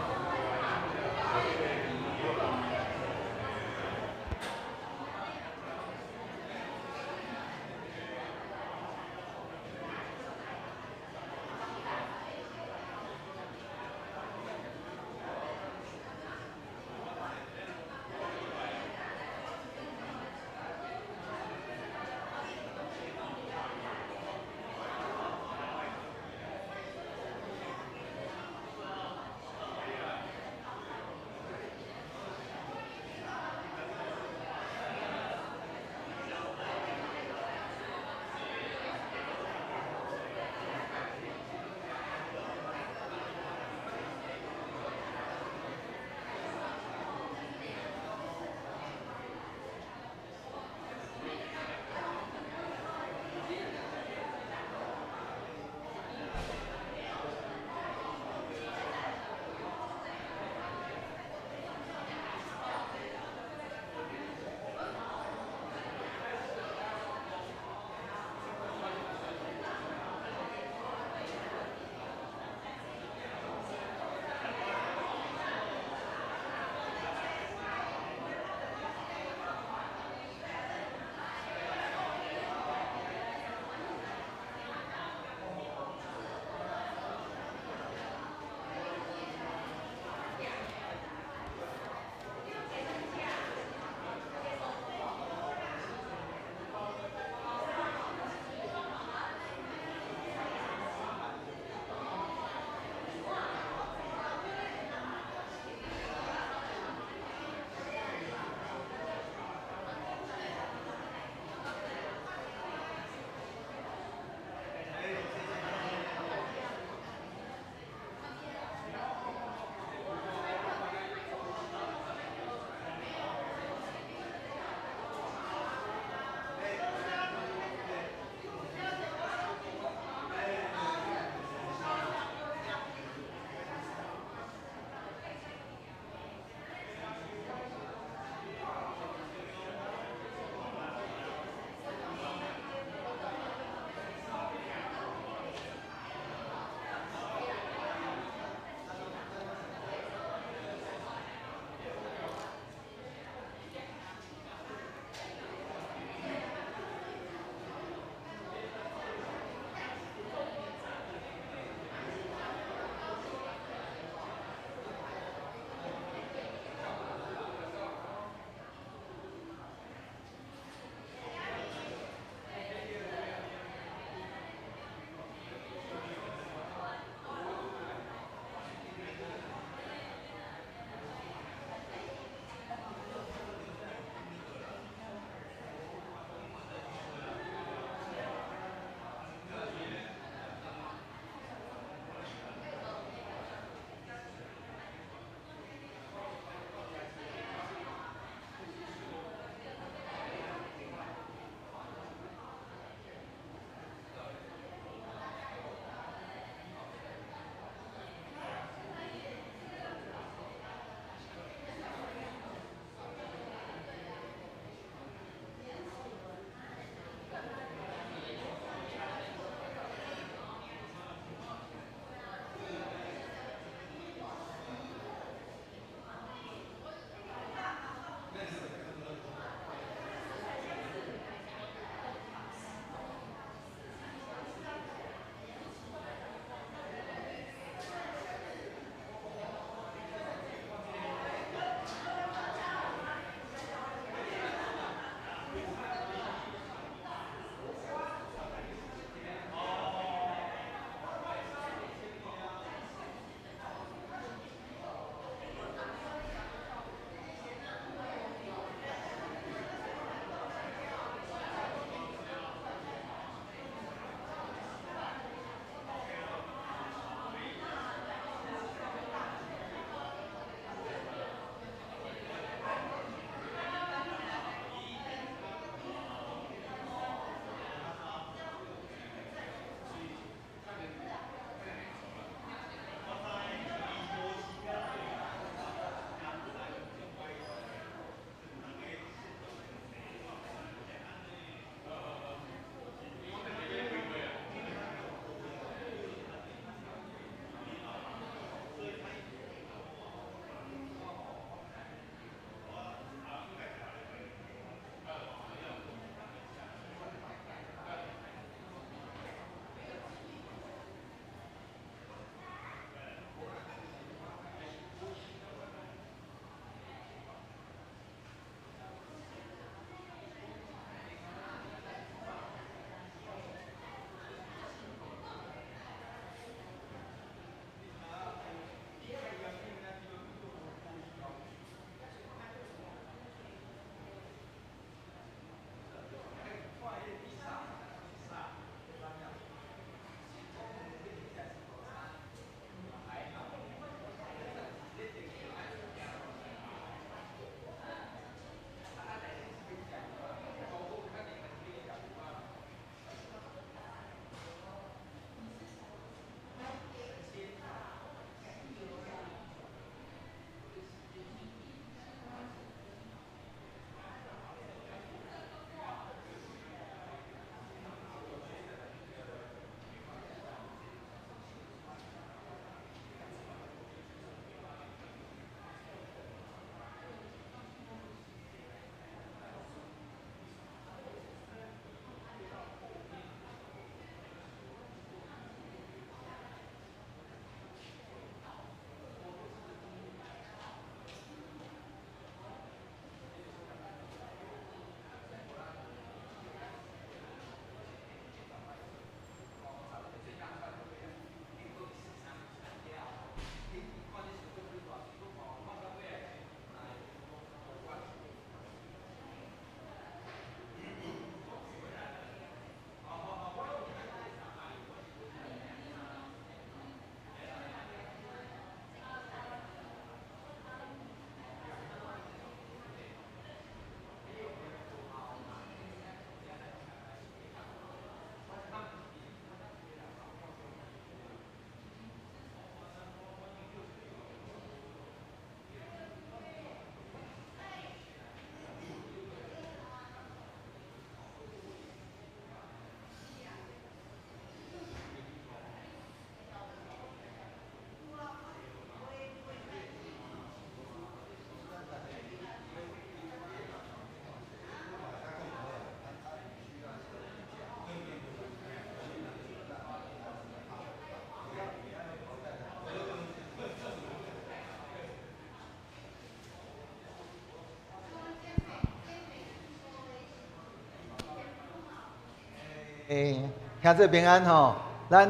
兄弟平安吼，咱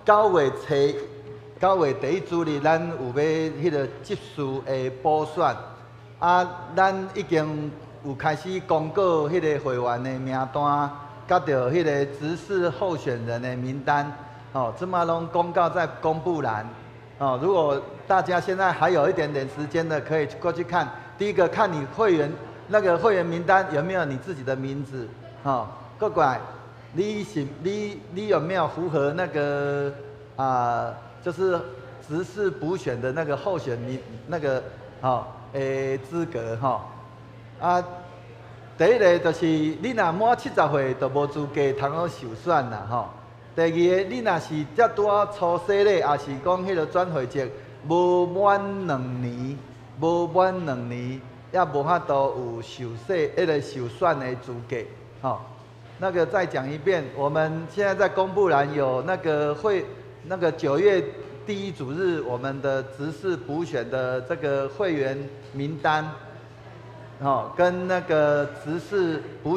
9月第一主日，咱有要迄个执事的补选，咱已经有开始公告迄个会员的名单，甲着迄个执事候选人的名单，即马拢公告在公布栏。如果大家现在还有一点点时间的，可以过去看。第一个看你会员那个会员名单有没有你自己的名字，过来，你有没有符合那个就是执事补选的那个候选名那个资格第一个就是你若满70岁就无资格通好受选啦第二个，你若是才拄啊初生咧，也是讲迄个转会籍无满2年，也无法度有受选的资格那个再讲一遍，我们现在在公布栏有那个9月第一主日我们的执事补选的这个会员名单，跟那个执事补